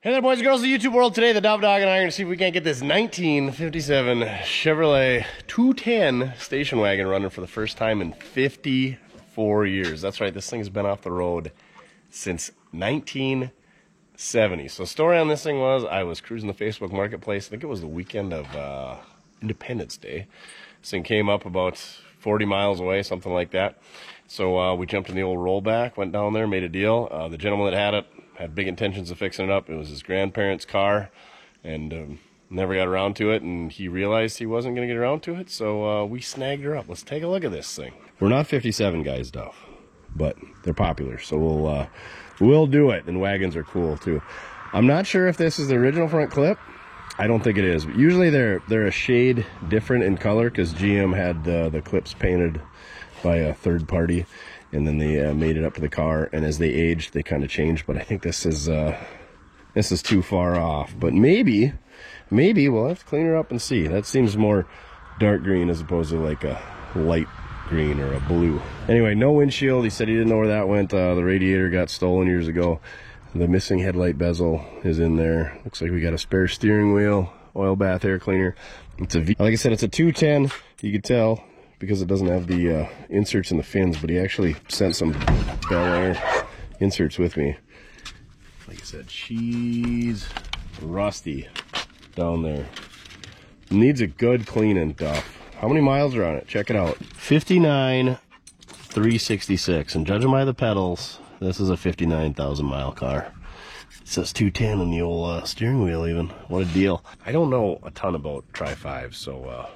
Hey there, boys and girls of the YouTube world. Today, the Dub Dog and I are going to see if we can't get this 1957 Chevrolet 210 station wagon running for the first time in 54 years. That's right, this thing has been off the road since 1970. So, story on this thing was, I was cruising the Facebook Marketplace. I think it was the weekend of Independence Day. This thing came up about 40 miles away, something like that. So, we jumped in the old rollback, went down there, made a deal. The gentleman that had it had big intentions of fixing it up. It was his grandparents' car, and never got around to it, and he realized he wasn't going to get around to it, so we snagged her up. Let's take a look at this thing. We're not 57 guys, Duff, but they're popular, so we'll do it, and wagons are cool, too. I'm not sure if this is the original front clip. I don't think it is, but usually they're a shade different in color, because GM had the clips painted by a third party, and then they made it up to the car, and as they aged, they kind of changed. But I think this is too far off. But maybe we'll have to clean her up and see. That seems more dark green as opposed to like a light green or a blue. Anyway, no windshield. He said he didn't know where that went. The radiator got stolen years ago. The missing headlight bezel is in there. Looks like we got a spare steering wheel, oil bath air cleaner. It's like I said, it's a 210. You can tell, because it doesn't have the inserts in the fins, but he actually sent some Bel Air inserts with me. Like I said, she's rusty down there. Needs a good cleaning, Duff. How many miles are on it? Check it out. 59,366. And judging by the pedals, this is a 59,000 mile car. It says 210 on the old steering wheel even. What a deal. I don't know a ton about Tri-5, so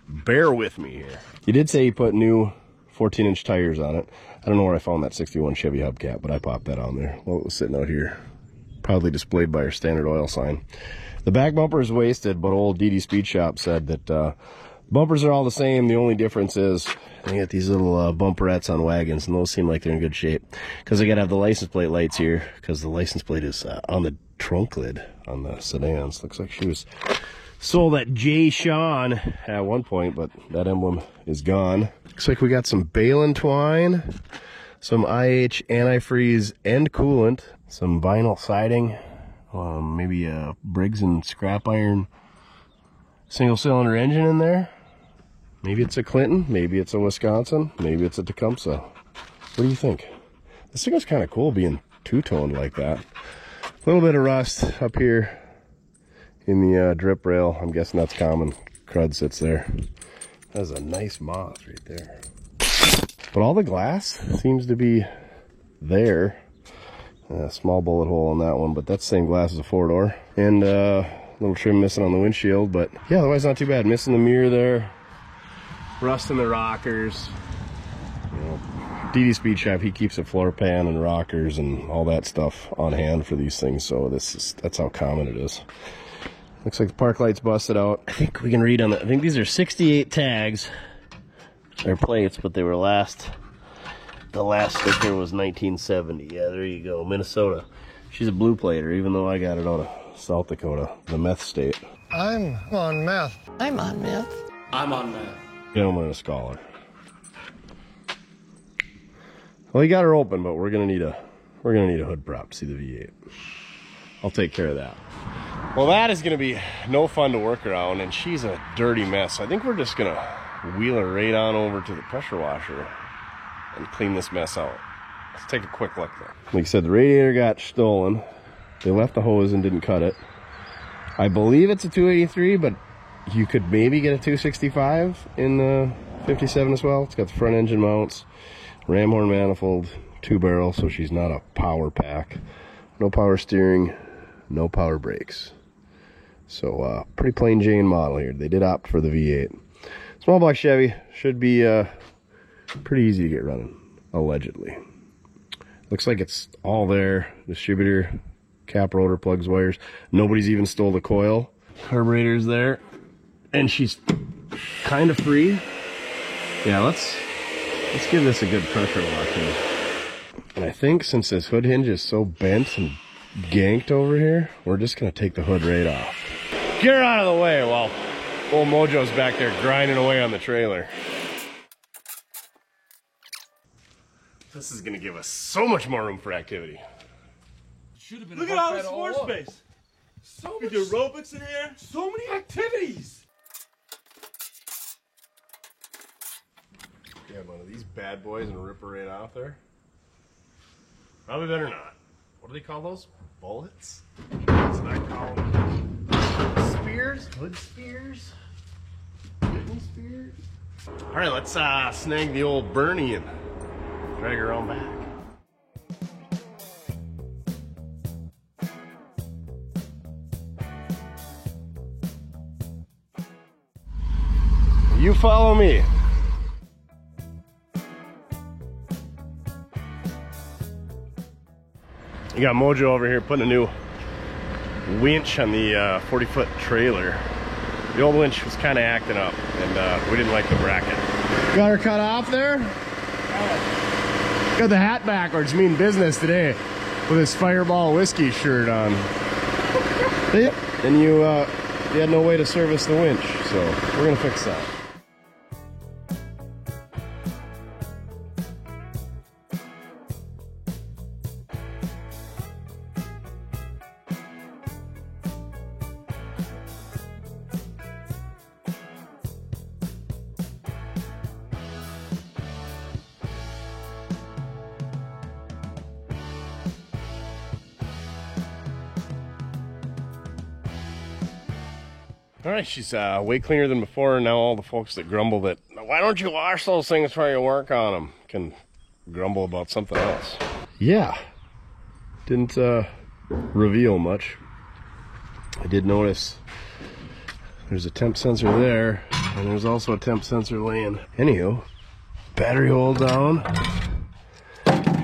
bear with me here. He did say he put new 14-inch tires on it. I don't know where I found that 61 Chevy hubcap, but I popped that on there while it was sitting out here. Proudly displayed by our standard oil sign. The back bumper is wasted, but old DD Speed Shop said that bumpers are all the same. The only difference is they got these little bumperettes on wagons, and those seem like they're in good shape. Because they got to have the license plate lights here, because the license plate is on the trunk lid on the sedans. Looks like she was sold at J. Sean at one point, but that emblem is gone. Looks like we got some Balin twine, some IH antifreeze and coolant, some vinyl siding, maybe a Briggs and scrap iron single cylinder engine in there. Maybe it's a Clinton, maybe it's a Wisconsin, maybe it's a Tecumseh. What do you think? This thing was kind of cool being two-toned like that. A little bit of rust up here in the drip rail. I'm guessing that's common. Crud sits there. That's a nice moth right there. But all the glass seems to be there. A small bullet hole on that one, but that's the same glass as a four-door. And a little trim missing on the windshield, but yeah, otherwise not too bad. Missing the mirror there. Rust in the rockers. You know, DD Speed Shop, he keeps a floor pan and rockers and all that stuff on hand for these things, so that's how common it is. Looks like the park light's busted out. I think we can read on the, I think these are 68 tags. They're plates, but they were the last sticker was 1970. Yeah, there you go, Minnesota. She's a blue plater, even though I got it out of South Dakota, the meth state. I'm on meth. I'm on meth. I'm on meth. Gentleman and a scholar. Well, he got her open, but we're gonna need a hood prop to see the V8. I'll take care of that. Well, that is gonna be no fun to work around, and she's a dirty mess. I think we're just gonna wheel her right on over to the pressure washer and clean this mess out. Let's take a quick look there. Like I said, the radiator got stolen. They left the hose and didn't cut it. I believe it's a 283, but you could maybe get a 265 in the 57 as well. It's got the front engine mounts, ram horn manifold, 2-barrel, so she's not a power pack. No power steering, no power brakes. So pretty plain Jane model here. They did opt for the V8. Small block Chevy, should be pretty easy to get running, allegedly. Looks like it's all there. Distributor, cap, rotor, plugs, wires. Nobody's even stole the coil. Carburetor's there. And she's kind of free. Yeah, let's give this a good pressure wash here. And I think since this hood hinge is so bent and ganked over here, we're just gonna take the hood right off. Get her out of the way while old Mojo's back there grinding away on the trailer. This is gonna give us so much more room for activity. Should have been. Look at all this floor space. So We much. do aerobics in here. So many activities. Get one of these bad boys and rip her right off there. Probably better not. What do they call those? Bullets? That's what I call them. Spears? Hood spears? Wooden spears? Alright, let's snag the old Bernie and drag her on back. You follow me. You got Mojo over here putting a new winch on the 40-foot trailer. The old winch was kind of acting up, and we didn't like the bracket. Got her cut off there? Got the hat backwards, mean business today, with his Fireball whiskey shirt on. And you had no way to service the winch, so we're gonna fix that. All right, she's way cleaner than before. Now all the folks that grumble that, why don't you wash those things before you work on them, can grumble about something else. Yeah, didn't reveal much. I did notice there's a temp sensor there, and there's also a temp sensor laying. Anywho, battery hold down.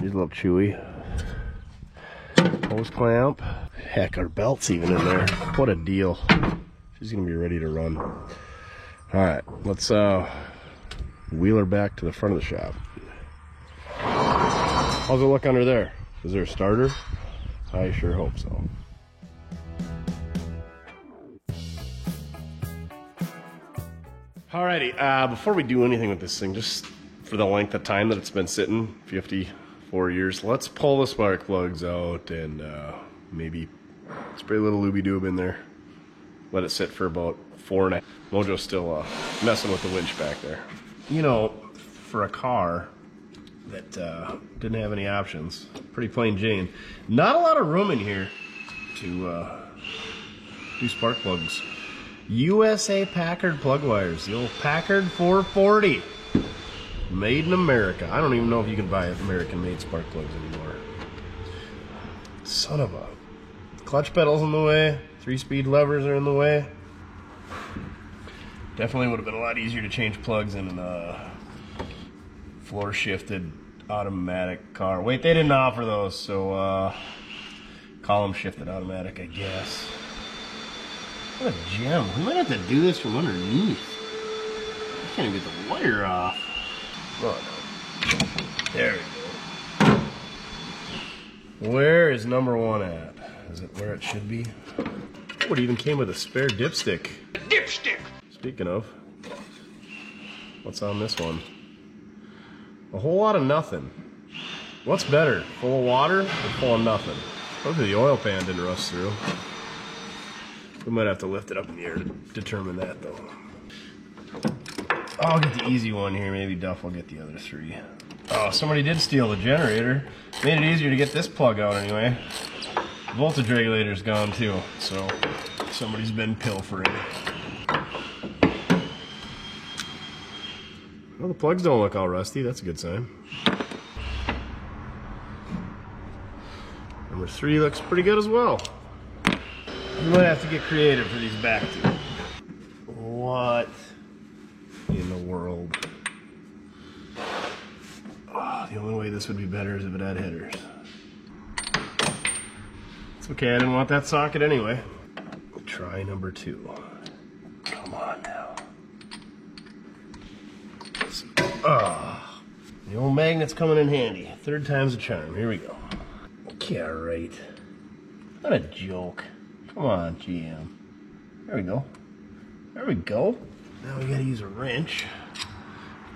She's a little chewy. Hose clamp. Heck, our belt's even in there. What a deal. She's gonna be ready to run. All right, let's wheel her back to the front of the shop. How's it look under there? Is there a starter? I sure hope so. Alrighty, before we do anything with this thing, just for the length of time that it's been sitting, 54 years, let's pull the spark plugs out and maybe spray a little looby-doob in there. Let it sit for about 4.5. Mojo's still messing with the winch back there. You know, for a car that didn't have any options, pretty plain Jane. Not a lot of room in here to do spark plugs. USA Packard plug wires, the old Packard 440. Made in America. I don't even know if you can buy American-made spark plugs anymore. Son of a... Clutch pedal's in the way. 3-speed levers are in the way. Definitely would have been a lot easier to change plugs in a floor shifted automatic car. Wait, they didn't offer those, so column shifted automatic, I guess. What a gem. We might have to do this from underneath. I can't even get the wire off. Oh no. There we go. Where is number 1 at? Is it where it should be? Oh, it even came with a spare dipstick. Dipstick! Speaking of, what's on this one? A whole lot of nothing. What's better, full of water or full of nothing? Hopefully the oil pan didn't rust through. We might have to lift it up in the air to determine that, though. I'll get the easy one here. Maybe Duff will get the other 3. Oh, somebody did steal the generator. Made it easier to get this plug out anyway. Voltage regulator's gone too, so somebody's been pilfering. Well, the plugs don't look all rusty. That's a good sign. Number 3 looks pretty good as well. We might have to get creative for these back two. What in the world? Oh, the only way this would be better is if it had headers. It's okay, I didn't want that socket anyway. Try number 2. Come on now. The old magnet's coming in handy. 3rd time's a charm. Here we go. Yeah, right. What a joke. Come on, GM. There we go. There we go. Now we gotta use a wrench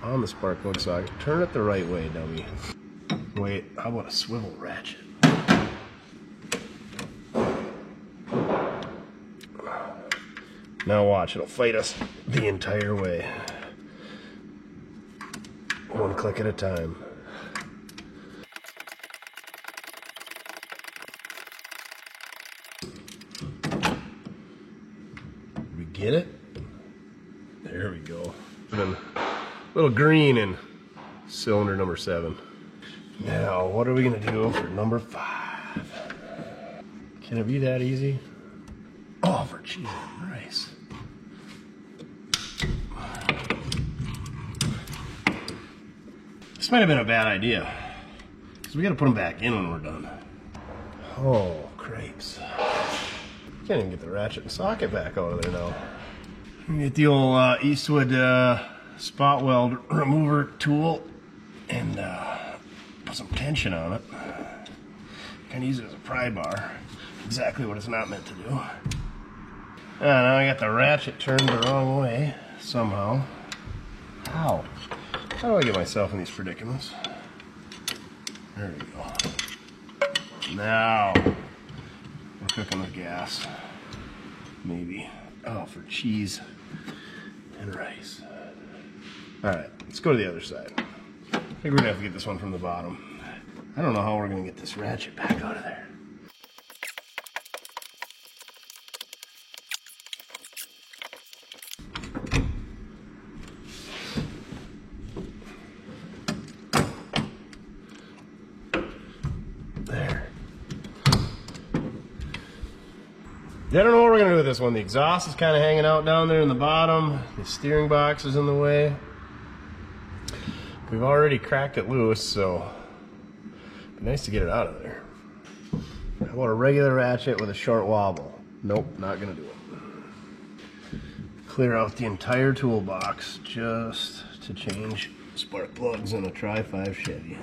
on the spark plug socket. Turn it the right way, dummy. Wait, how about a swivel ratchet? Now watch, it'll fight us the entire way. One click at a time. We get it? There we go. A little green in cylinder number 7. Now, what are we gonna do for number 5? Can it be that easy? Oh, for cheese and rice. This might have been a bad idea, because we gotta put them back in when we're done. Oh, crepes. Can't even get the ratchet and socket back out of there now. Get the old Eastwood spot weld remover tool and put some tension on it. Kind of use it as a pry bar. Exactly what it's not meant to do. Now I got the ratchet turned the wrong way somehow. How? How do I get myself in these predicaments? There we go. Now we're cooking with gas. Maybe. Oh, for cheese and rice. Alright, let's go to the other side. I think we're gonna have to get this one from the bottom. I don't know how we're gonna get this ratchet back out of there. I don't know what we're gonna do with this one. The exhaust is kind of hanging out down there in the bottom. The steering box is in the way. We've already cracked it loose, so it'd be nice to get it out of there. How about a regular ratchet with a short wobble? Nope, not gonna do it. Clear out the entire toolbox just to change spark plugs in a Tri-5 Chevy.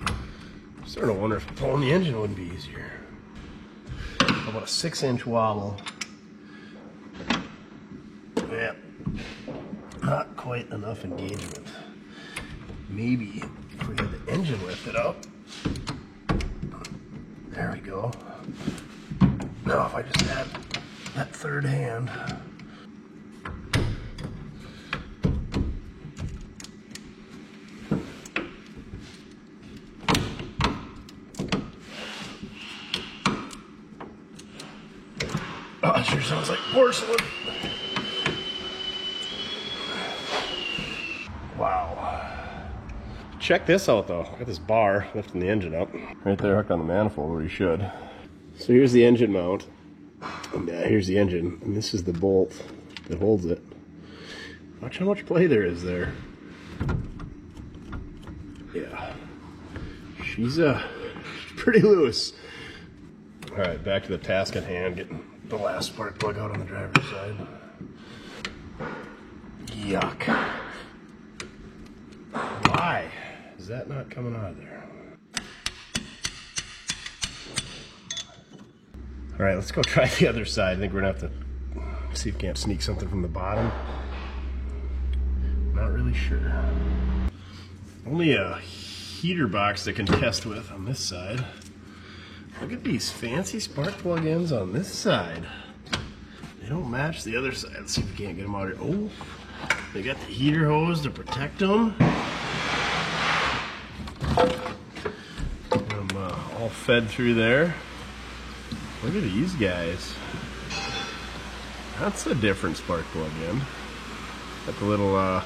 I'm starting to wonder if pulling the engine would be easier. How about a 6-inch wobble? Yeah, not quite enough engagement. Maybe if we had the engine lifted up. There we go. Now if I just add that third hand. Oh, it sure sounds like porcelain. Wow. Check this out though. Got this bar lifting the engine up. Right there hooked on the manifold where you should. So here's the engine mount. And here's the engine. And this is the bolt that holds it. Watch how much play there is there. Yeah. She's pretty loose. Alright, back to the task at hand, getting the last spark plug out on the driver's side. Yuck. Why is that not coming out of there? Alright, let's go try the other side. I think we're gonna have to see if we can't sneak something from the bottom. Not really sure. Only a heater box to contest with on this side. Look at these fancy spark plug ends on this side. They don't match the other side. Let's see if we can't get them out here. Oh, they got the heater hose to protect them. I'm all fed through there. Look at these guys. That's a different spark plug end. Got the little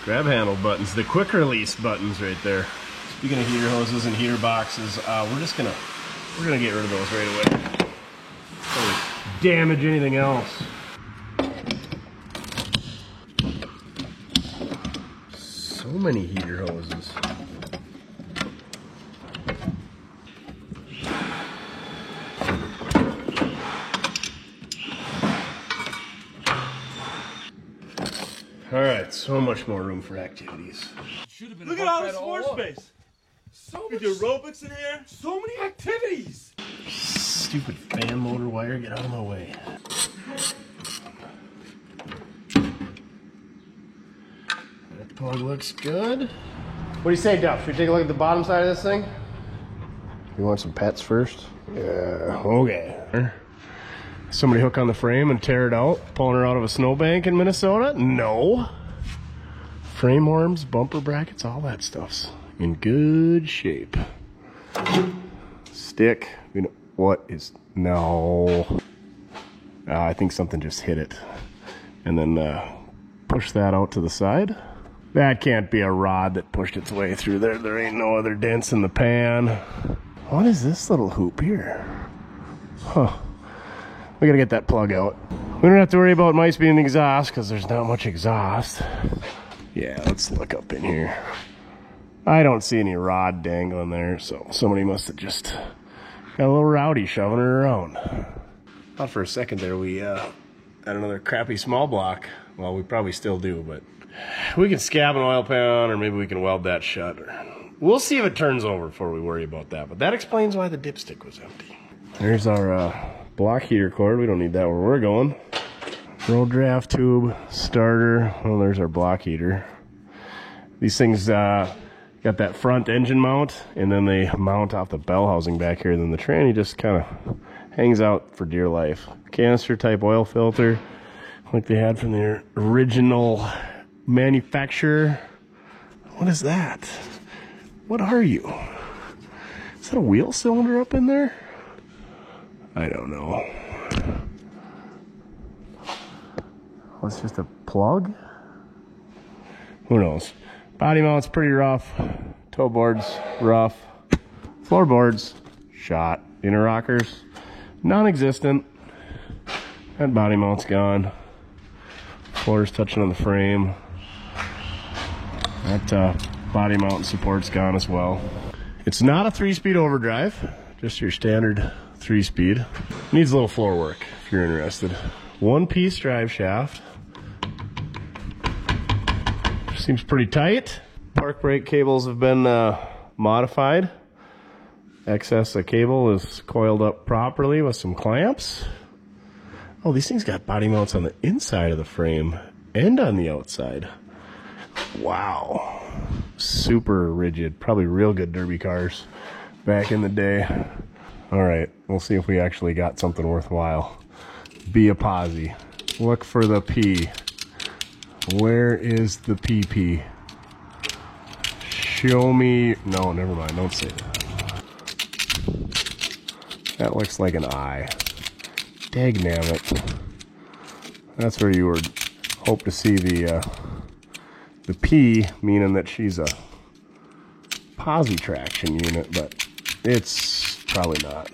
grab handle buttons, the quick release buttons right there. Speaking of heater hoses and heater boxes, we're gonna get rid of those right away. Don't damage anything else. So many heater hoses. All right, so much more room for activities. Look at all this floor space. So We much, do aerobics in here. so many activities. Stupid fan motor wire, get out of my way. That plug looks good. What do you say, Duff? Should we take a look at the bottom side of this thing? You want some pets first? Yeah, okay. Somebody hook on the frame and tear it out, pulling her out of a snowbank in Minnesota? No. Frame arms, bumper brackets, all that stuff's in good shape. Stick, you know, what is, no. I think something just hit it. And then push that out to the side. That can't be a rod that pushed its way through there. There ain't no other dents in the pan. What is this little hoop here? Huh. We gotta get that plug out. We don't have to worry about mice being exhaust because there's not much exhaust. Yeah, let's look up in here. I don't see any rod dangling there, so somebody must have just got a little rowdy shoving her around. Thought for a second there we had another crappy small block. Well, we probably still do, but we can scab an oil pan or maybe we can weld that shut. We'll see if it turns over before we worry about that, but that explains why the dipstick was empty. There's our block heater cord. We don't need that where we're going. Roll draft tube, starter. Well, there's our block heater. These things got that front engine mount, and then they mount off the bell housing back here. Then the tranny just kind of hangs out for dear life. Canister type oil filter, like they had from their original manufacturer. What is that? What are you? Is that a wheel cylinder up in there? I don't know. Well, it's just a plug? Who knows? Body mount's pretty rough. Toe boards, rough. Floorboards, shot. Inner rockers, non-existent. That body mount's gone. Floor's touching on the frame. That body mount and support's gone as well. It's not a 3-speed overdrive, just your standard 3-speed. Needs a little floor work if you're interested. 1-piece drive shaft. Seems pretty tight. Park brake cables have been modified. Excess of cable is coiled up properly with some clamps. Oh, these things got body mounts on the inside of the frame and on the outside. Wow. Super rigid. Probably real good derby cars back in the day. All right, we'll see if we actually got something worthwhile. Be a posi. Look for the P. Where is the PP? Show me. No, never mind. Don't say that. That looks like an I. Dagnabbit. That's where you would hope to see the P, meaning that she's a posi traction unit, but it's probably not.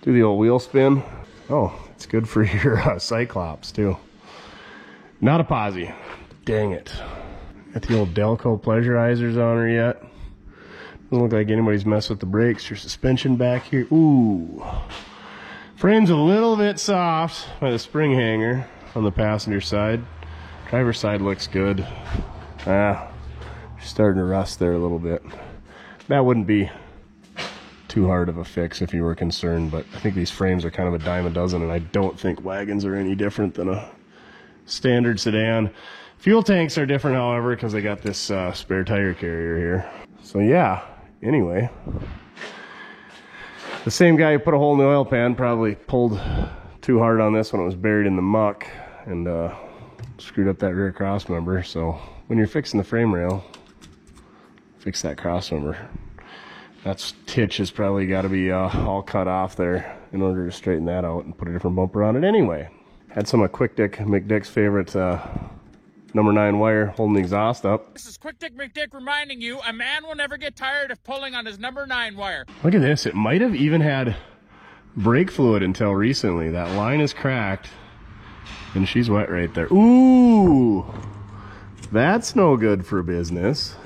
Do the old wheel spin. Oh, it's good for your Cyclops too. Not a posi. Dang it. Got the old Delco pleasurizers on her yet. Doesn't look like anybody's messed with the brakes. Your suspension back here. Ooh. Frame's a little bit soft by the spring hanger on the passenger side. Driver's side looks good. She's starting to rust there a little bit. That wouldn't be too hard of a fix if you were concerned, but I think these frames are kind of a dime a dozen, and I don't think wagons are any different than a standard sedan. Fuel tanks are different, however, because they got this spare tire carrier here. So yeah, anyway. The same guy who put a hole in the oil pan probably pulled too hard on this when it was buried in the muck and screwed up that rear cross member. So when you're fixing the frame rail, fix that cross member. That stitch has probably got to be all cut off there in order to straighten that out and put a different bumper on it anyway. Had some of Quick Dick McDick's favorite number 9 wire holding the exhaust up. This is Quick Dick McDick reminding you, a man will never get tired of pulling on his number 9 wire. Look at this. It might have even had brake fluid until recently. That line is cracked and she's wet right there. Ooh, that's no good for business.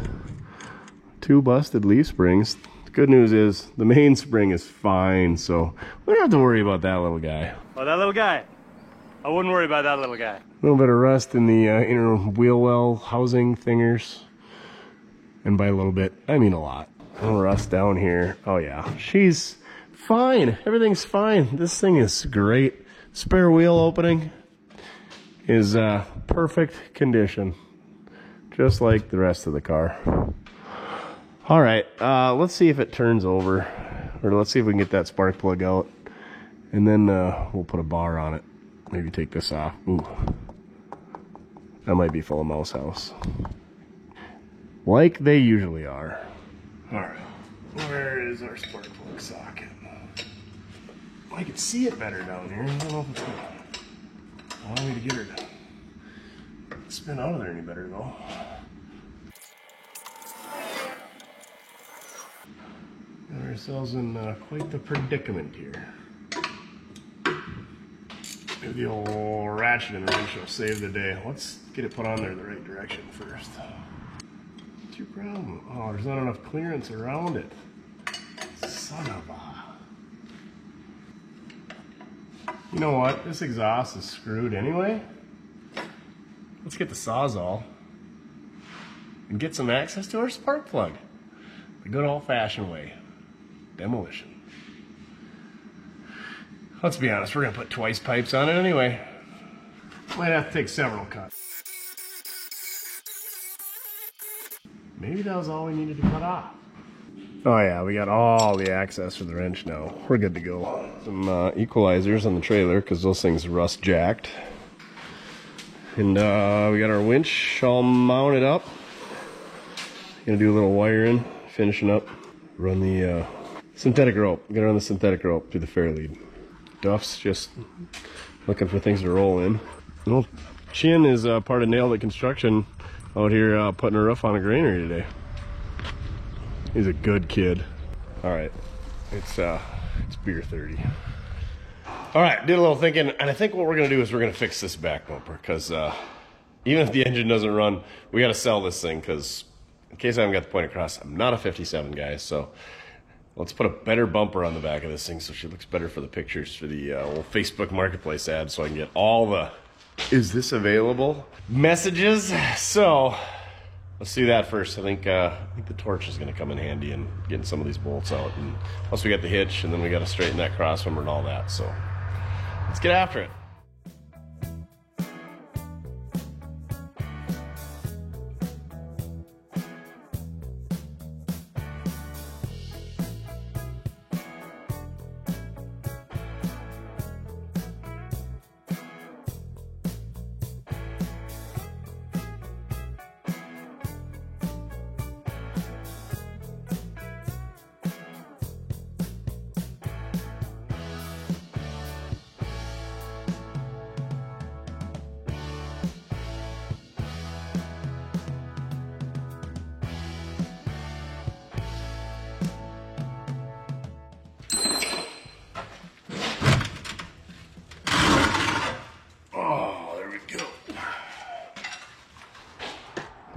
2 busted leaf springs. The good news is the main spring is fine, so we don't have to worry about that little guy. Oh, that little guy. I wouldn't worry about that little guy. A little bit of rust in the inner wheel well housing thingers. And by a little bit, I mean a lot. A little rust down here. Oh yeah, she's fine. Everything's fine. This thing is great. Spare wheel opening is perfect condition. Just like the rest of the car. All right, let's see if it turns over. Or let's see if we can get that spark plug out And then we'll put a bar on it. Maybe take this off. Ooh. That might be full of mouse house. Like they usually are. Alright. Where is our spark plug socket? I can see it better down here. I don't know if it's going to allow me to get her to spin out of there any better though. Got ourselves in quite the predicament here. Maybe the old ratcheting wrench will save the day. Let's get it put on there the right direction first. What's your problem? Oh, there's not enough clearance around it. Son of a... You know what? This exhaust is screwed anyway. Let's get the Sawzall and get some access to our spark plug. The good old-fashioned way. Demolition. Let's be honest, we're going to put twice pipes on it anyway. Might have to take several cuts. Maybe that was all we needed to cut off. Oh yeah, we got all the access for the wrench now. We're good to go. Some equalizers on the trailer because those things rust jacked. And we got our winch all mounted up. Gonna do a little wiring, finishing up. Run the synthetic rope. Gonna run the synthetic rope through the fair lead. Duff's just looking for things to roll in. Well, Chin is part of Nailed It Construction out here putting a roof on a granary today. He's a good kid. All right, it's beer 30. All right, did a little thinking, and I think what we're gonna do is we're gonna fix this back bumper because even if the engine doesn't run, we gotta sell this thing because in case I haven't got the point across, I'm not a 57 guy, so let's put a better bumper on the back of this thing so she looks better for the pictures for the old Facebook Marketplace ad so I can get all the "is this available" messages. So let's do that first. I think the torch is going to come in handy in getting some of these bolts out. And plus we got the hitch, and then we got to straighten that cross member and all that. So let's get after it.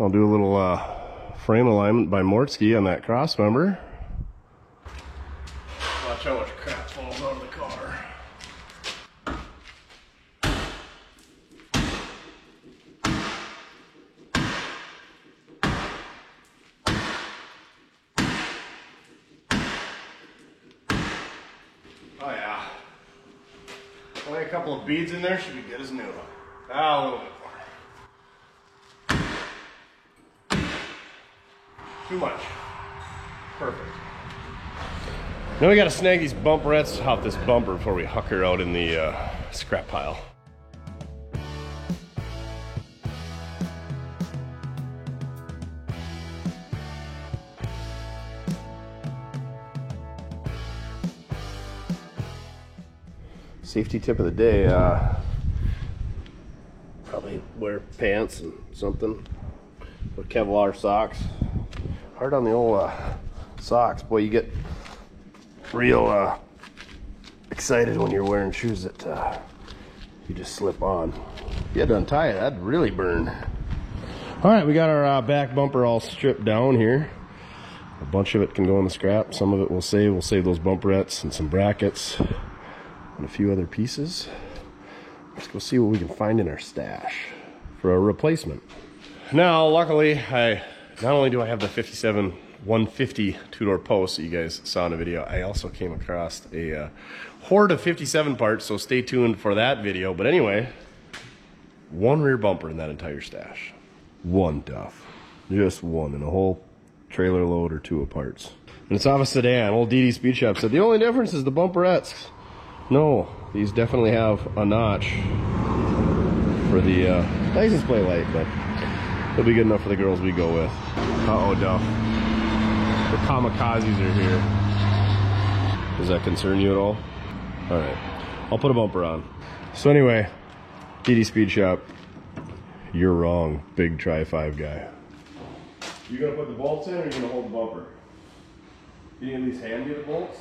I'll do a little frame alignment by Mortske on that cross member. Watch how much crap falls out of the car. Oh yeah. Only a couple of beads in there, should be good as new. Ah, a little bit. Too much. Perfect. Now we gotta snag these bumperettes off this bumper before we huck her out in the scrap pile. Safety tip of the day, probably wear pants and something with Kevlar socks. Hard on the old socks. Boy, you get real excited when you're wearing shoes that you just slip on. If you had to untie it, that'd really burn. All right, we got our back bumper all stripped down here. A bunch of it can go in the scrap. Some of it we'll save. We'll save those bumperettes and some brackets and a few other pieces. Let's go see what we can find in our stash for a replacement. Now, luckily, not only do I have the 57 150 two-door post that you guys saw in the video, I also came across a horde of 57 parts, so stay tuned for that video. But anyway, one rear bumper in that entire stash. One Duff. Just one in a whole trailer load or two of parts. And it's off a sedan. Old DD Speed Shop said the only difference is the bumperettes. No, these definitely have a notch for the license plate light, but it'll be good enough for the girls we go with. Uh-oh, Duff. The kamikazes are here. Does that concern you at all? All right, I'll put a bumper on. So anyway, DD Speed Shop, you're wrong, big Tri-5 guy. You gonna put the bolts in, or you gonna hold the bumper? You can at least hand me the bolts?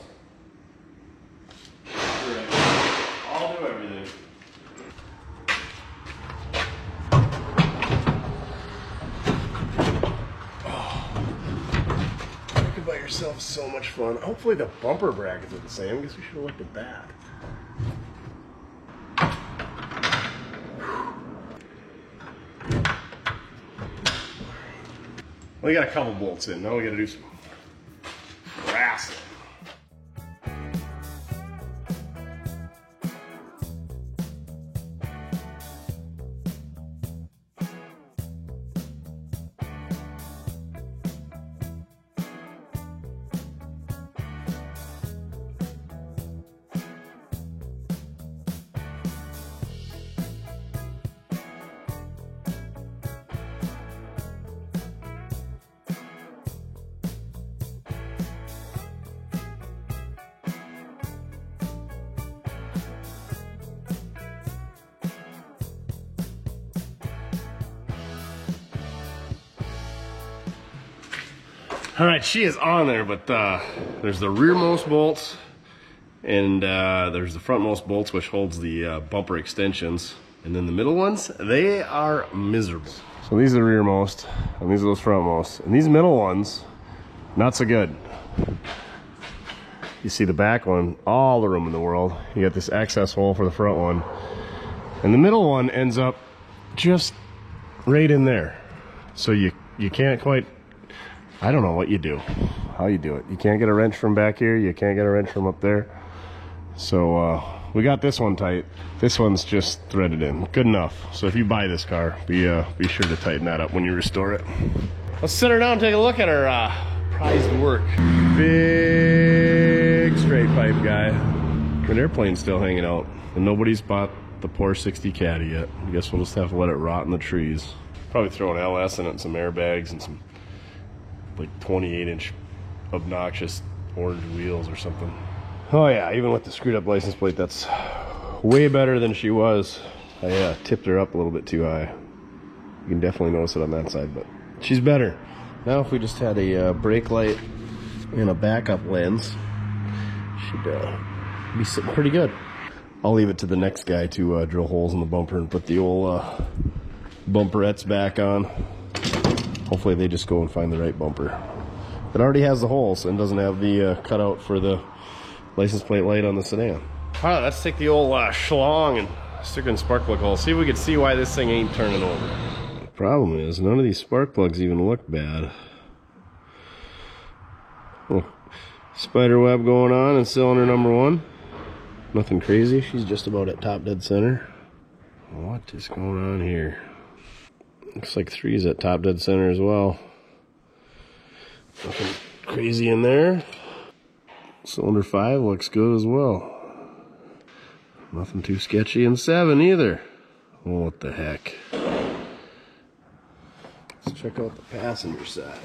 Sure, I'll do everything. Talking about yourself is so much fun. Hopefully the bumper brackets are the same. I guess we should have looked at that. We got a couple bolts in. Now we got to do some brassing. All right, she is on there, but there's the rearmost bolts, and there's the frontmost bolts, which holds the bumper extensions, and then the middle ones, they are miserable. So these are the rearmost, and these are those frontmost, and these middle ones, not so good. You see the back one, all the room in the world. You got this access hole for the front one, and the middle one ends up just right in there. So you can't quite, I don't know what you do, how you do it. You can't get a wrench from back here, you can't get a wrench from up there. So we got this one tight. This one's just threaded in, good enough. So if you buy this car, be sure to tighten that up when you restore it. Let's sit her down and take a look at her prized work. Big straight pipe guy. An airplane's still hanging out, and nobody's bought the Porsche 60 Caddy yet. I guess we'll just have to let it rot in the trees. Probably throw an LS in it and some airbags and some like 28-inch obnoxious orange wheels or something. Oh yeah, even with the screwed up license plate, that's way better than she was. I tipped her up a little bit too high. You can definitely notice it on that side, but she's better. Now if we just had a brake light and a backup lens, she'd be sitting pretty good. I'll leave it to the next guy to drill holes in the bumper and put the old bumperettes back on. Hopefully they just go and find the right bumper. It already has the holes and doesn't have the cutout for the license plate light on the sedan. All right, let's take the old schlong and stick it in spark plug hole. See if we can see why this thing ain't turning over. The problem is none of these spark plugs even look bad. Oh, spider web going on in cylinder number 1. Nothing crazy. She's just about at top dead center. What is going on here? Looks like 3 is at top dead center as well. Nothing crazy in there. Cylinder 5 looks good as well. Nothing too sketchy in 7 either. Oh, what the heck. Let's check out the passenger side.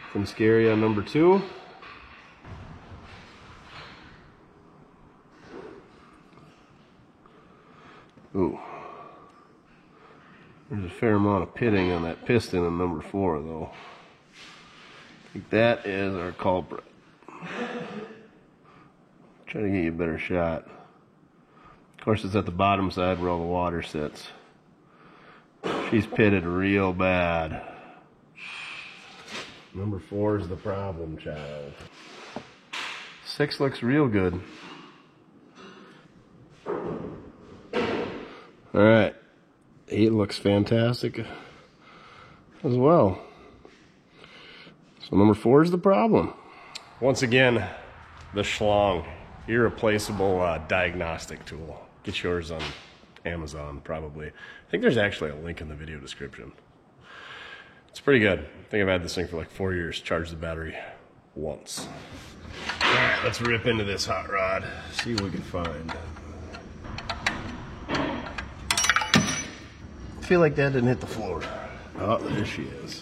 Nothing scary on number 2. Ooh. There's a fair amount of pitting on that piston in number 4 though. I think that is our culprit. Try to get you a better shot. Of course it's at the bottom side where all the water sits. She's pitted real bad. Number 4 is the problem child. 6 looks real good. All right, 8 looks fantastic as well. So number 4 is the problem. Once again, the schlong, irreplaceable diagnostic tool. Get yours on Amazon probably. I think there's actually a link in the video description. It's pretty good. I think I've had this thing for like 4 years. Charged the battery once. All right, let's rip into this hot rod. See what we can find. I feel like that didn't hit the floor. Oh, there she is.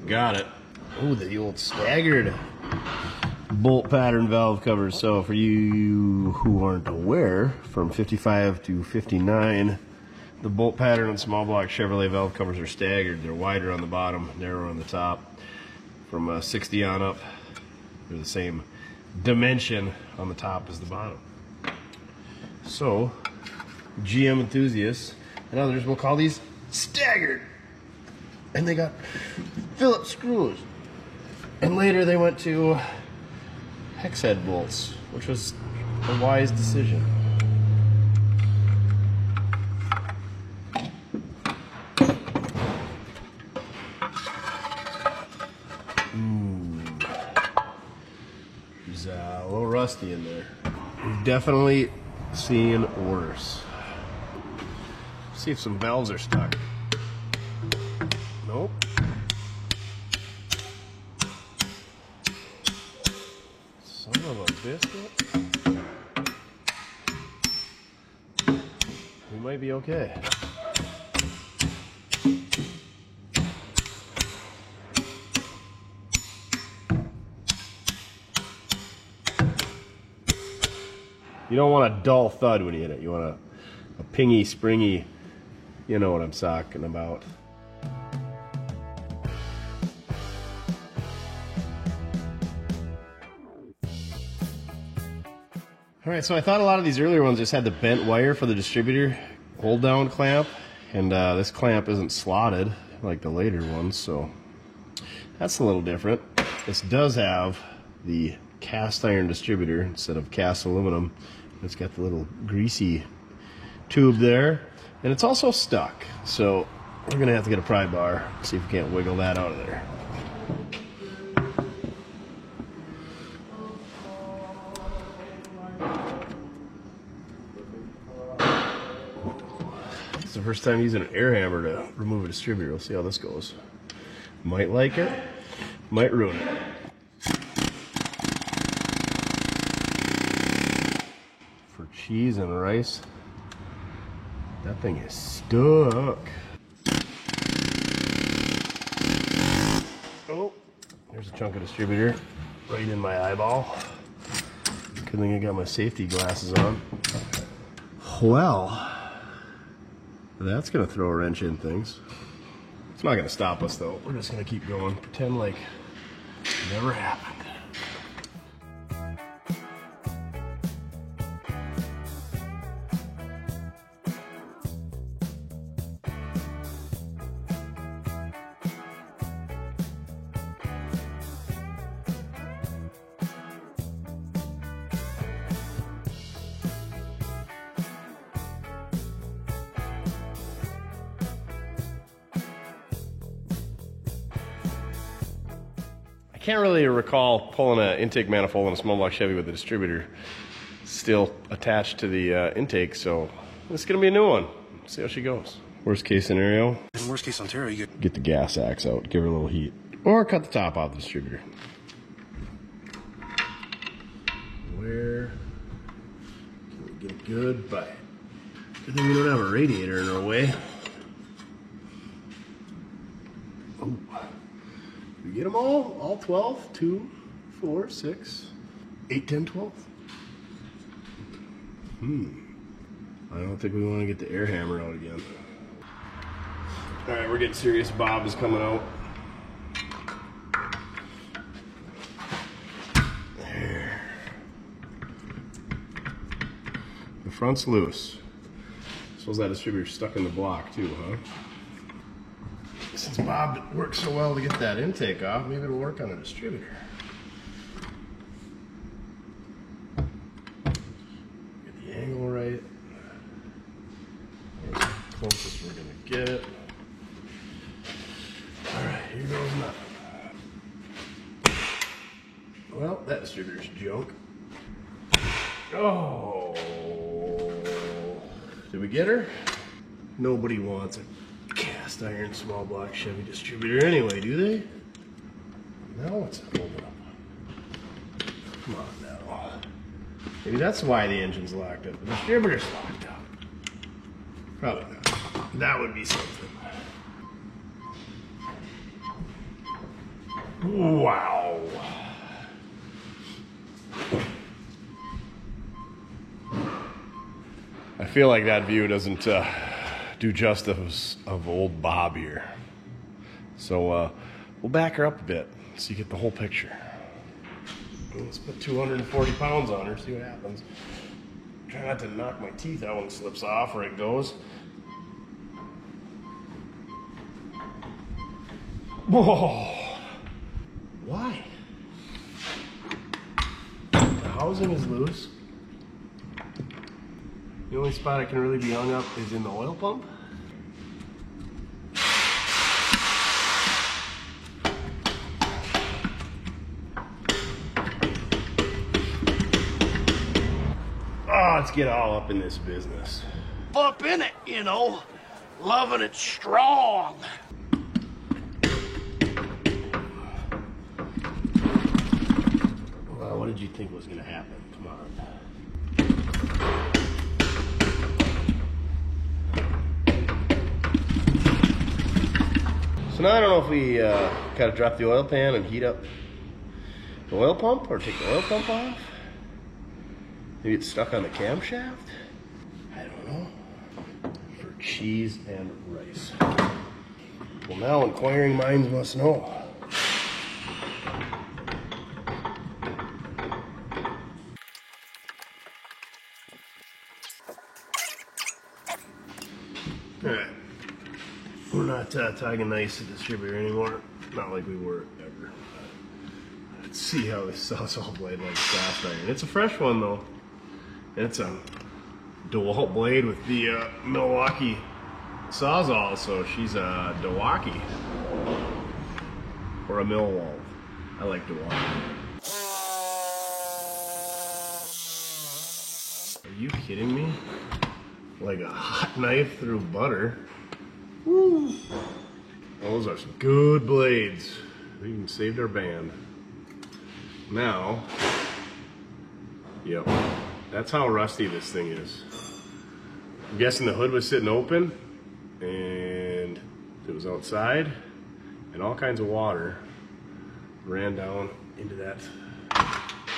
Got it. Oh, the old staggered bolt pattern valve covers. So for you who aren't aware, from 55 to 59, the bolt pattern on small block Chevrolet valve covers are staggered. They're wider on the bottom, narrower on the top. From 60 on up, they're the same dimension on the top as the bottom. So, GM enthusiasts and others will call these staggered. And they got Phillips screws. And later they went to hex head bolts, which was a wise decision. There's a little rusty in there. We've definitely seen worse. See if some valves are stuck. Nope. Son of a biscuit. We might be okay. You don't want a dull thud when you hit it. You want a pingy, springy, you know what I'm talking about. All right, so I thought a lot of these earlier ones just had the bent wire for the distributor hold down clamp, and this clamp isn't slotted like the later ones, so that's a little different. This does have the cast iron distributor instead of cast aluminum. It's got the little greasy tube there, and it's also stuck, so we're gonna have to get a pry bar, see if we can't wiggle that out of there. It's the first time using an air hammer to remove a distributor. We'll see how this goes. Might like it, might ruin it. For cheese and rice, that thing is stuck. Oh, there's a chunk of distributor right in my eyeball. Good thing I got my safety glasses on. Well, that's gonna throw a wrench in things. It's not gonna stop us though. We're just gonna keep going. Pretend like it never happened. I can't really recall pulling an intake manifold on a small block Chevy with the distributor still attached to the intake, so this is gonna be a new one. See how she goes. Worst case scenario. In worst case Ontario, you get the gas axe out, give her a little heat, or cut the top off the distributor. Where can we get a good bite? Good thing we don't have a radiator in our way. Oh. We get them all 12, 2, 4, 6, 8, 10, 12. I don't think we want to get the air hammer out again. All right, we're getting serious. Bob is coming out. There. The front's loose. Suppose that distributor's stuck in the block too, huh? Since Bob worked so well to get that intake off, maybe it'll work on the distributor. Get the angle right. That's the closest we're gonna get it. All right, here goes nothing. Well, that distributor's junk. Oh, did we get her? Nobody wants it. cast iron small block Chevy distributor anyway, do they? No, it's not open up. Come on now. Maybe that's why the engine's locked up. The distributor's locked up. Probably not. That would be something. Wow. I feel like that view doesn't do justice of old Bob here. So we'll back her up a bit so you get the whole picture. Let's put 240 pounds on her, see what happens. Try not to knock my teeth out when it slips off or it goes. Whoa! Why? The housing is loose. The only spot it can really be hung up is in the oil pump. Oh, let's get all up in this business. Up in it, you know. Loving it strong. Well, what did you think was gonna happen? Come on. So now I don't know if we gotta drop the oil pan and heat up the oil pump or take the oil pump off. Maybe it's stuck on the camshaft? I don't know. For cheese and rice. Well, now inquiring minds must know. Alright. We're not tagging nice to distributor anymore. Not like we were ever. Let's see how this sawzall blade like cast iron. It's a fresh one though. And it's a DeWalt blade with the Milwaukee sawzall, so she's a Milwaukee. Or a Millwall. I like DeWalt. Are you kidding me? Like a hot knife through butter. Woo! Those are some good blades. We even saved our band. Now, yep, that's how rusty this thing is. I'm guessing the hood was sitting open and it was outside and all kinds of water ran down into that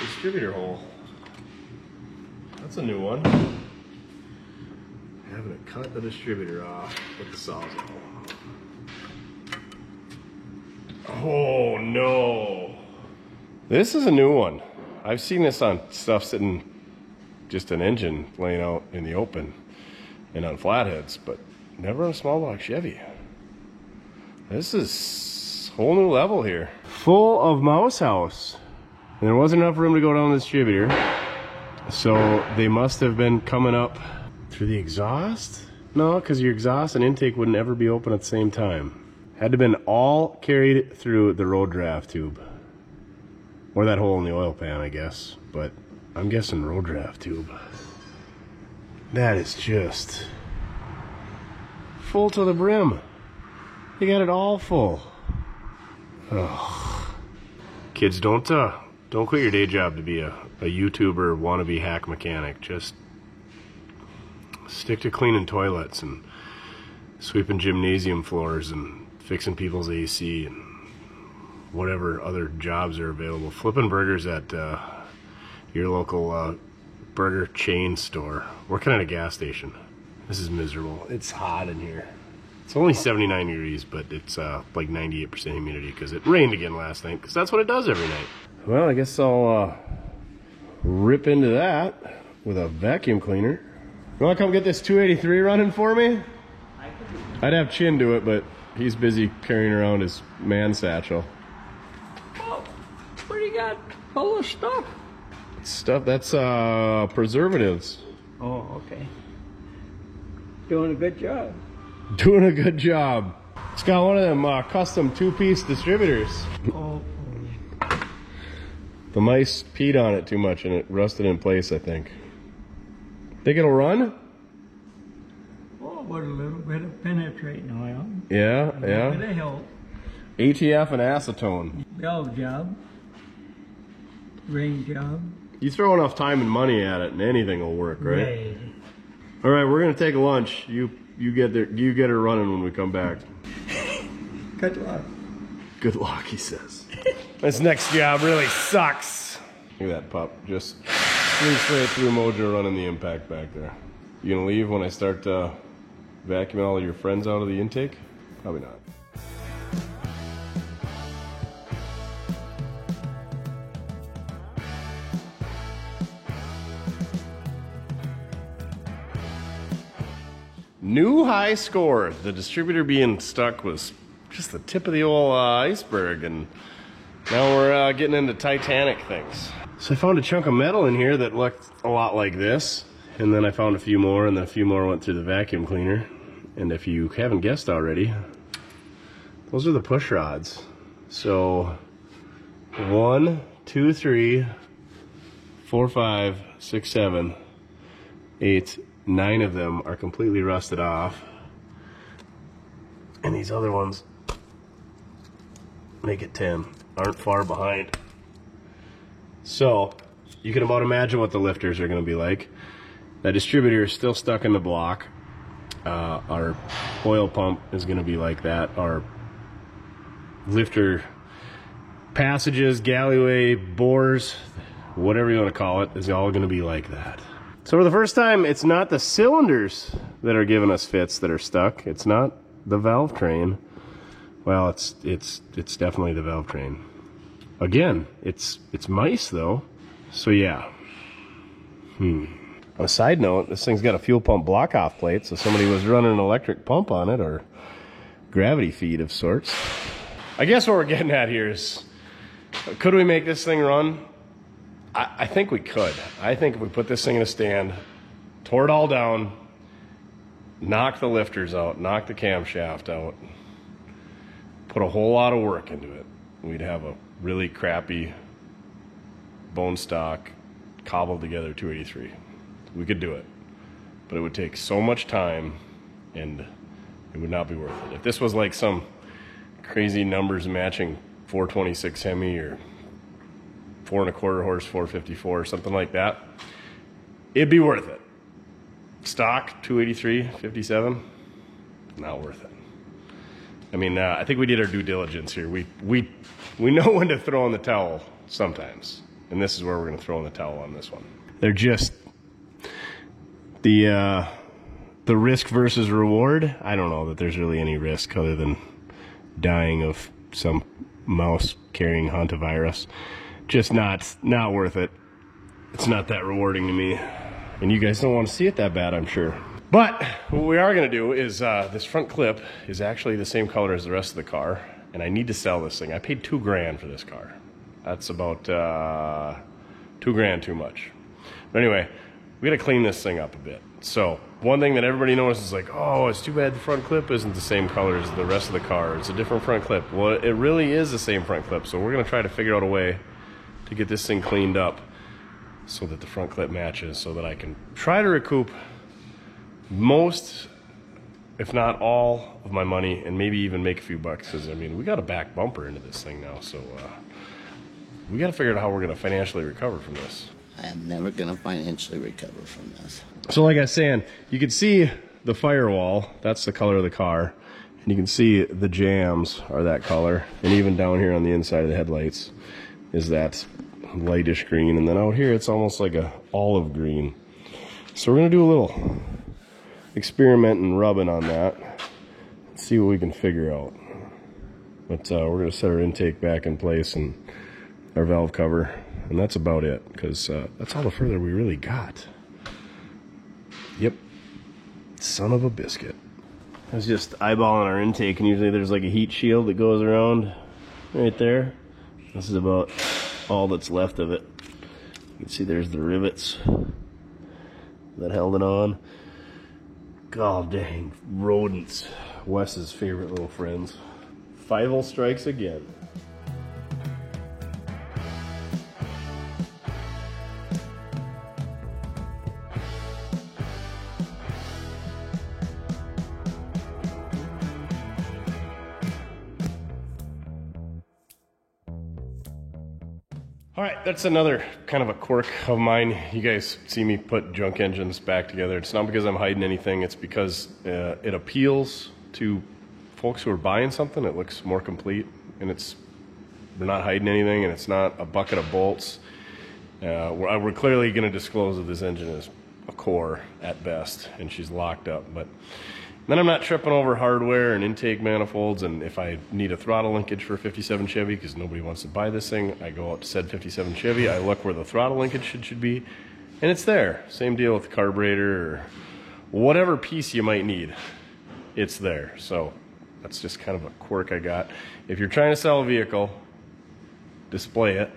distributor hole. That's a new one. Having to cut the distributor off with the sawzall. Oh no. This is a new one. I've seen this on stuff sitting, just an engine laying out in the open and on flatheads, but never on a small block Chevy. This is a whole new level here. Full of mouse house. And there wasn't enough room to go down the distributor. So they must have been coming up through the exhaust? No, because your exhaust and intake wouldn't ever be open at the same time. Had to been all carried through the road draft tube. Or that hole in the oil pan, I guess. But I'm guessing road draft tube. That is just full to the brim. You got it all full. Oh. Kids, don't quit your day job to be a YouTuber wannabe hack mechanic. Just stick to cleaning toilets and sweeping gymnasium floors and fixing people's AC and whatever other jobs are available. Flipping burgers at your local burger chain store. Working at a gas station. This is miserable. It's hot in here. It's only 79 degrees, but it's like 98% humidity because it rained again last night, because that's what it does every night. Well, I guess I'll rip into that with a vacuum cleaner. You want to come get this 283 running for me? I'd have Chin do it, but he's busy carrying around his man satchel. Oh, what do you got? All this stuff? Stuff, that's preservatives. Oh, okay. Doing a good job. Doing a good job. It's got one of them custom two-piece distributors. Oh. The mice peed on it too much and it rusted in place, I think. Think it'll run? Oh, with a little bit of penetrating oil. Yeah, A little bit of help. ATF and acetone. Valve job. Ring job. You throw enough time and money at it, and anything will work, right? Right. All right, we're gonna take a lunch. You get her running when we come back. Good luck. Good luck, he says. This next job really sucks. Look at that pup, just straight through Mojo running the impact back there. You gonna leave when I start vacuuming all of your friends out of the intake? Probably not. New high score. The distributor being stuck was just the tip of the old iceberg, and now we're getting into Titanic things. So I found a chunk of metal in here that looked a lot like this, and then I found a few more, and then a few more went through the vacuum cleaner. And if you haven't guessed already, those are the push rods. So 1, 2, 3, 4, 5, 6, 7, 8, 9 of them are completely rusted off, and these other ones make it 10, aren't far behind. So you can about imagine what the lifters are going to be like. That distributor is still stuck in the block. Our oil pump is going to be like that. Our lifter passages, galleyway, bores, whatever you want to call it, is all going to be like that. So for the first time, it's not the cylinders that are giving us fits that are stuck. It's not the valve train. Well, it's definitely the valve train. Again, it's mice though. So yeah. On a side note, this thing's got a fuel pump block off plate, so somebody was running an electric pump on it, or gravity feed of sorts. I guess what we're getting at here is, could we make this thing run? I think we could. I think if we put this thing in a stand, tore it all down, knock the lifters out, knock the camshaft out, put a whole lot of work into it, we'd have a really crappy bone stock cobbled together 283. We could do it, but it would take so much time and it would not be worth it. If this was like some crazy numbers matching 426 Hemi or 4 1/4 horse 454 or something like that, it'd be worth it. Stock 283 57, not worth it. I mean, I think we did our due diligence here. We know when to throw in the towel sometimes, and this is where we're going to throw in the towel on this one. They're just the risk versus reward. I don't know that there's really any risk other than dying of some mouse carrying hantavirus. Just not worth it. It's not that rewarding to me. And you guys don't want to see it that bad, I'm sure. But what we are going to do is, this front clip is actually the same color as the rest of the car, and I need to sell this thing. I paid $2 grand for this car. That's about $2 grand too much. But anyway, we got to clean this thing up a bit. So one thing that everybody notices is like, oh, it's too bad the front clip isn't the same color as the rest of the car. It's a different front clip. Well, it really is the same front clip. So we're going to try to figure out a way to get this thing cleaned up so that the front clip matches, so that I can try to recoup most, if not all, of my money, and maybe even make a few bucks. Because I mean, we got a back bumper into this thing now, so we got to figure out how we're going to financially recover from this. I am never going to financially recover from this. So like I was saying, you can see the firewall, that's the color of the car, and you can see the jams are that color, and even down here on the inside of the headlights is that lightish green, and then out here it's almost like a olive green. So we're going to do a little experiment and rubbing on that, see what we can figure out. But we're going to set our intake back in place and our valve cover, and that's about it, because that's all the further we really got. Yep. Son of a biscuit. I was just eyeballing our intake, and usually there's like a heat shield that goes around right there. This is about all that's left of it. You can see there's the rivets that held it on. God dang, rodents. Wes's favorite little friends. Fievel strikes again. All right, that's another kind of a quirk of mine. You guys see me put junk engines back together. It's not because I'm hiding anything. It's because it appeals to folks who are buying something that looks more complete, and we're not hiding anything, and it's not a bucket of bolts. We're clearly going to disclose that this engine is a core at best, and she's locked up. But then I'm not tripping over hardware and intake manifolds, and if I need a throttle linkage for a 57 Chevy, because nobody wants to buy this thing, I go out to said 57 Chevy, I look where the throttle linkage should be, and it's there. Same deal with the carburetor or whatever piece you might need, it's there. So that's just kind of a quirk I got. If you're trying to sell a vehicle, display it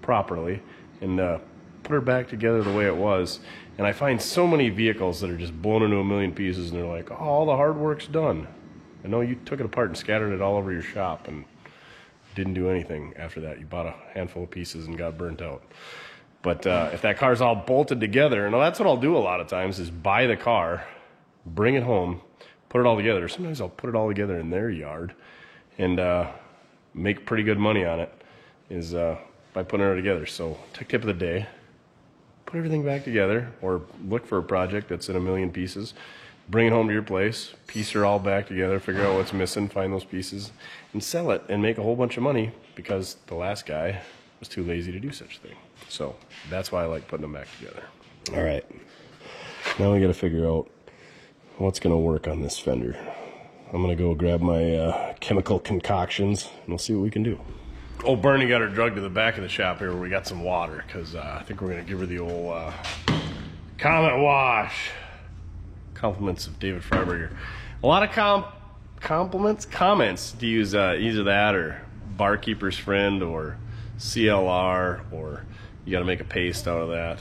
properly and put her back together the way it was. And I find so many vehicles that are just blown into a million pieces, and they're like, oh, all the hard work's done. I know you took it apart and scattered it all over your shop and didn't do anything after that. You bought a handful of pieces and got burnt out. But if that car's all bolted together, and that's what I'll do a lot of times, is buy the car, bring it home, put it all together. Sometimes I'll put it all together in their yard and make pretty good money on it, is by putting it together. So tip of the day, put everything back together, or look for a project that's in a million pieces, bring it home to your place, piece her all back together, figure out what's missing, find those pieces, and sell it and make a whole bunch of money, because the last guy was too lazy to do such a thing. So that's why I like putting them back together. All right, now we got to figure out what's going to work on this fender. I'm going to go grab my chemical concoctions, and we'll see what we can do. Old Bernie got her drugged to the back of the shop here where we got some water, because I think we're going to give her the old Comet wash. Compliments of David Freiberger. A lot of comments to use either that or Barkeeper's Friend or CLR, or you got to make a paste out of that.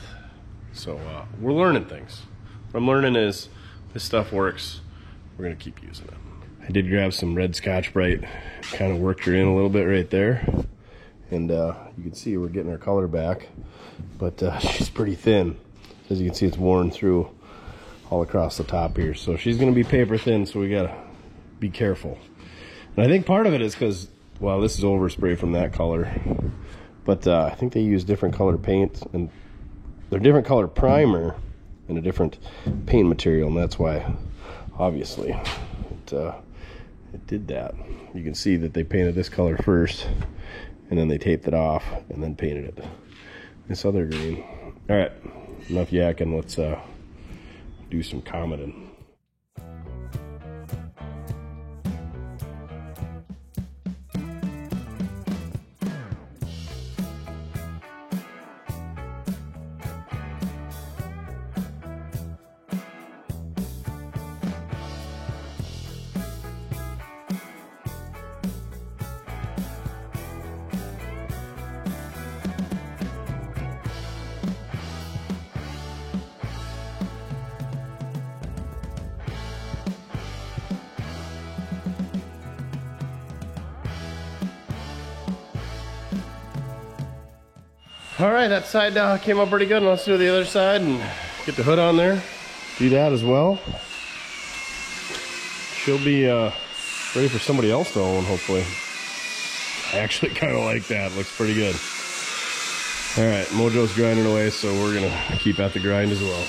So we're learning things. What I'm learning is this stuff works. We're going to keep using it. I did grab some red Scotch-Brite, kind of worked her in a little bit right there, and you can see we're getting her color back, but she's pretty thin. As you can see, it's worn through all across the top here, so she's going to be paper thin, so we got to be careful. And I think part of it is because, well, this is overspray from that color, but I think they use different color paint, and they're different color primer and a different paint material, and that's why, obviously, it did that. You can see that they painted this color first, and then they taped it off, and then painted it this other green. All right, enough yakking. Let's do some commenting. All right, that side came up pretty good. Let's do the other side and get the hood on there. Do that as well. She'll be ready for somebody else to own, hopefully. I actually kind of like that. Looks pretty good. All right, Mojo's grinding away, so we're gonna keep at the grind as well.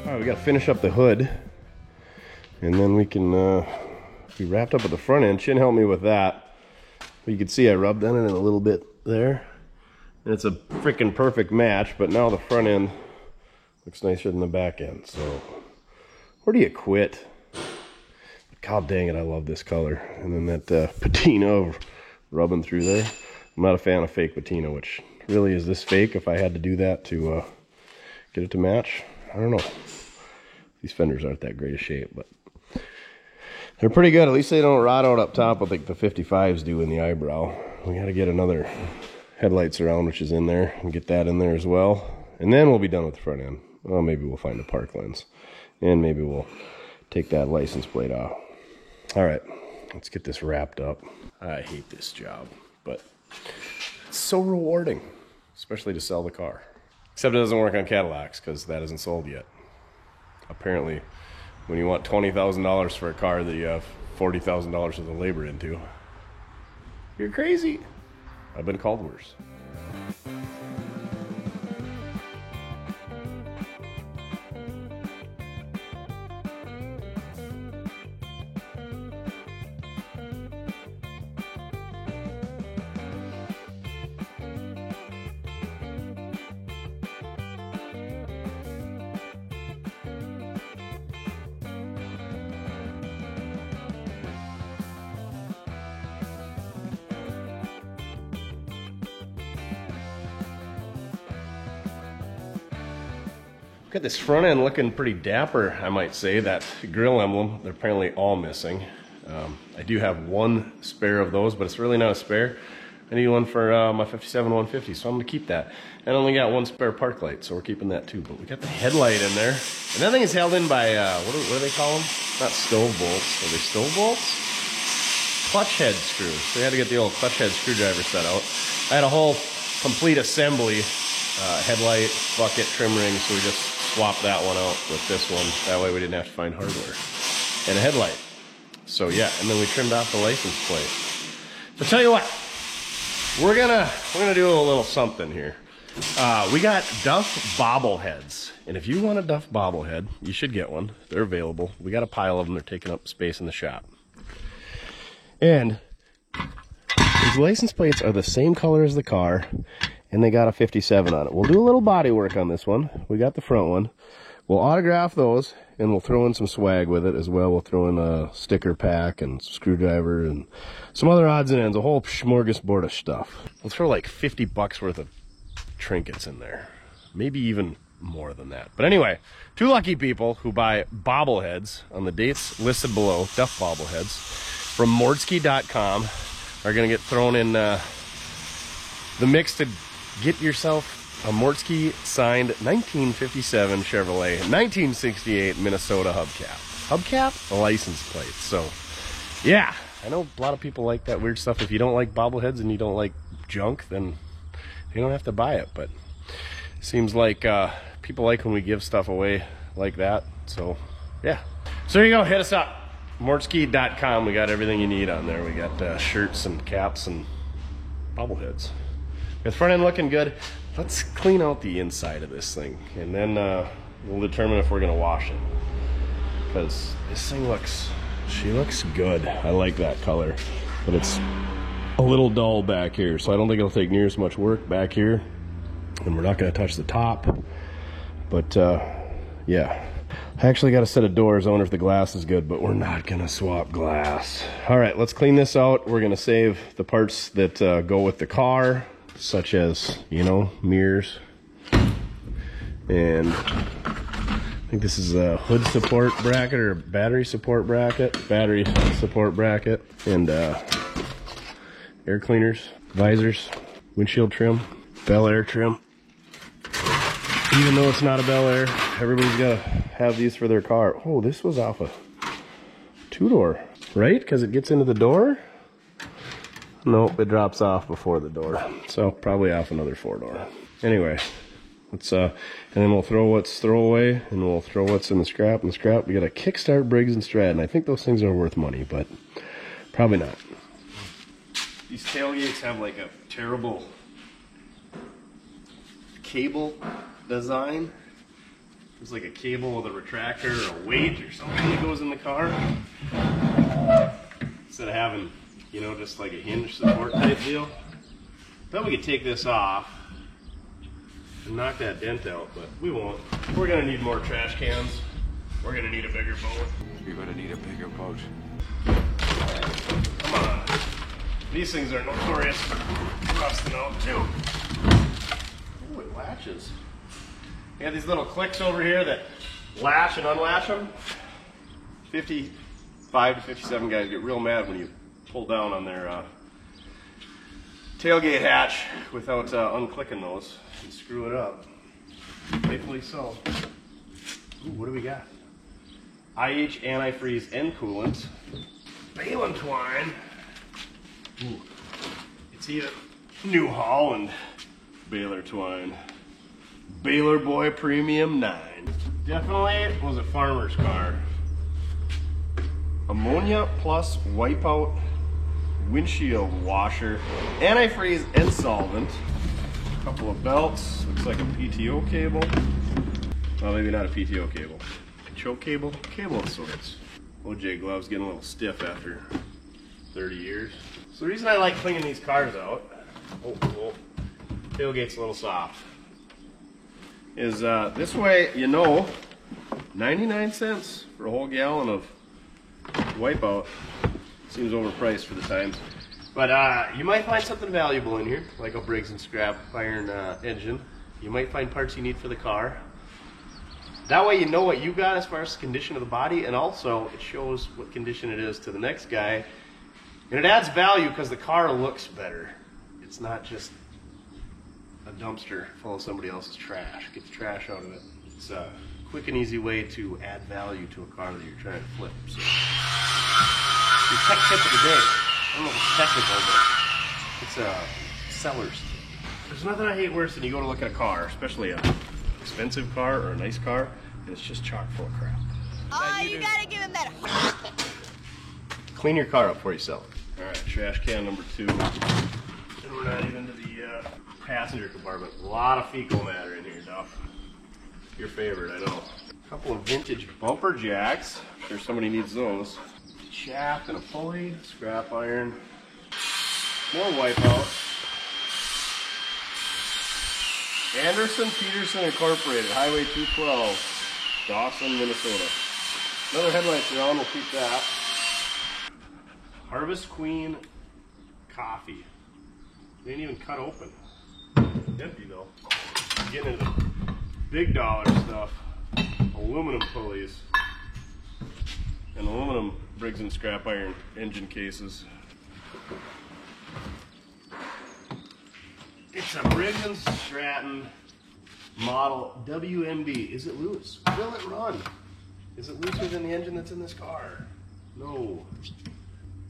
All right, we got to finish up the hood, and then we can be wrapped up at the front end. She didn't help me with that, but you can see I rubbed on it a little bit there, and it's a freaking perfect match. But now the front end looks nicer than the back end. So where do you quit? God dang it, I love this color. And then that patina rubbing through there. I'm not a fan of fake patina, which really is this fake if I had to do that to get it to match. I don't know. These fenders aren't that great a shape, but They're pretty good. At least they don't rot out up top like the 55s do in the eyebrow. We got to get another headlights around, which is in there, and get that in there as well. And then we'll be done with the front end. Well, maybe we'll find a park lens. And maybe we'll take that license plate off. All right, let's get this wrapped up. I hate this job, but it's so rewarding, especially to sell the car. Except it doesn't work on Cadillacs because that isn't sold yet. Apparently, when you want $20,000 for a car that you have $40,000 worth of labor into, you're crazy. I've been called worse. Got this front end looking pretty dapper, I might say. That grill emblem, they're apparently all missing. I do have one spare of those, but it's really not a spare. I need one for my 57 150, so I'm gonna keep that. And I only got one spare park light, so we're keeping that too. But we got the headlight in there. And that thing is held in by, what do they call them? Not stove bolts. Are they stove bolts? Clutch head screws. So we had to get the old clutch head screwdriver set out. I had a whole complete assembly, headlight, bucket, trim ring, so we just swapped that one out with this one. That way we didn't have to find hardware. And a headlight. So yeah, and then we trimmed off the license plate. So tell you what, we're gonna do a little something here. We got Duff bobbleheads. And if you want a Duff bobblehead, you should get one. They're available. We got a pile of them. They're taking up space in the shop. And these license plates are the same color as the car, and they got a 57 on it. We'll do a little body work on this one. We got the front one. We'll autograph those, and we'll throw in some swag with it as well. We'll throw in a sticker pack and screwdriver and some other odds and ends, a whole smorgasbord of stuff. We'll throw like 50 bucks worth of trinkets in there. Maybe even more than that. But anyway, 2 lucky people who buy bobbleheads on the dates listed below, Duff bobbleheads, from Mordski.com are going to get thrown in the mix to get yourself a Mordski signed 1957 Chevrolet 1968 Minnesota hubcap. Hubcap? A license plate. So, yeah. I know a lot of people like that weird stuff. If you don't like bobbleheads and you don't like junk, then you don't have to buy it. But it seems like people like when we give stuff away like that. So, yeah. So there you go. Hit us up. Mordski.com. We got everything you need on there. We got shirts and caps and bobbleheads. With front end looking good, let's clean out the inside of this thing, and then we'll determine if we're gonna wash it. Because this thing she looks good. I like that color, but it's a little dull back here, so I don't think it'll take near as much work back here. And we're not gonna touch the top, but yeah. I actually got a set of doors. I wonder if the glass is good, but we're not gonna swap glass. All right, let's clean this out. We're gonna save the parts that go with the car, such as, you know, mirrors. And I think this is a hood support bracket or battery support bracket. Battery support bracket. And air cleaners, visors, windshield trim, Bel Air trim. Even though it's not a Bel Air, everybody's got to have these for their car. Oh, this was off a 2-door, right? Because it gets into the door? Nope, it drops off before the door. So probably off another 4-door. Anyway, let's and then we'll throw what's throwaway, and we'll throw what's in the scrap. In the scrap, we got a Kickstart Briggs & Stratton. I think those things are worth money, but probably not. These tailgates have like a terrible cable design. There's like a cable with a retractor or a weight or something that goes in the car. Instead of having, you know, just like a hinge support type deal. Thought we could take this off and knock that dent out, but we won't. We're gonna need more trash cans. We're gonna need a bigger boat. You're gonna need a bigger boat. Come on. These things are notorious for rusting out too. Ooh, it latches. You got these little clicks over here that latch and unlatch them. 50 5 to 57 guys get real mad when you pull down on their tailgate hatch without unclicking those and screw it up. Faithfully so. Ooh, what do we got? IH antifreeze and coolant. Balin twine. Ooh, it's even New Holland Baylor twine. Baylor Boy Premium 9. Definitely was a farmer's car. Ammonia plus wipeout windshield washer, antifreeze and solvent. A couple of belts. Looks like a PTO cable. Well, maybe not a PTO cable. Choke cable? Cable of sorts. OJ gloves getting a little stiff after 30 years. So the reason I like cleaning these cars out, tailgate's a little soft, is this way, you know, 99 cents for a whole gallon of wipeout seems overpriced for the times. But you might find something valuable in here, like a Briggs & Scrap iron engine. You might find parts you need for the car. That way you know what you got as far as the condition of the body, and also it shows what condition it is to the next guy. And it adds value because the car looks better. It's not just a dumpster full of somebody else's trash. Get the trash out of it. It's a quick and easy way to add value to a car that you're trying to flip. So, your tech tip of the day. I don't know if it's technical, but it's a seller's tip. There's nothing I hate worse than you go to look at a car, especially a expensive car or a nice car, and it's just chock full of crap. Oh, you gotta give him that. Clean your car up before you sell it. All right, trash can number 2. And we're not even to the passenger compartment. A lot of fecal matter in here, Duff. Your favorite, I know. A couple of vintage bumper jacks. I'm sure somebody needs those. Shaft and a pulley, scrap iron, more wipeout. Anderson Peterson Incorporated, Highway 212, Dawson, Minnesota. Another headlight surround, we'll keep that. Harvest Queen coffee. They ain't even cut open. Empty though. Getting into the big dollar stuff. Aluminum pulleys. And aluminum Briggs & Scrap iron engine cases. It's a Briggs & Stratton model WMB. Is it loose? Will it run? Is it looser than the engine that's in this car? No.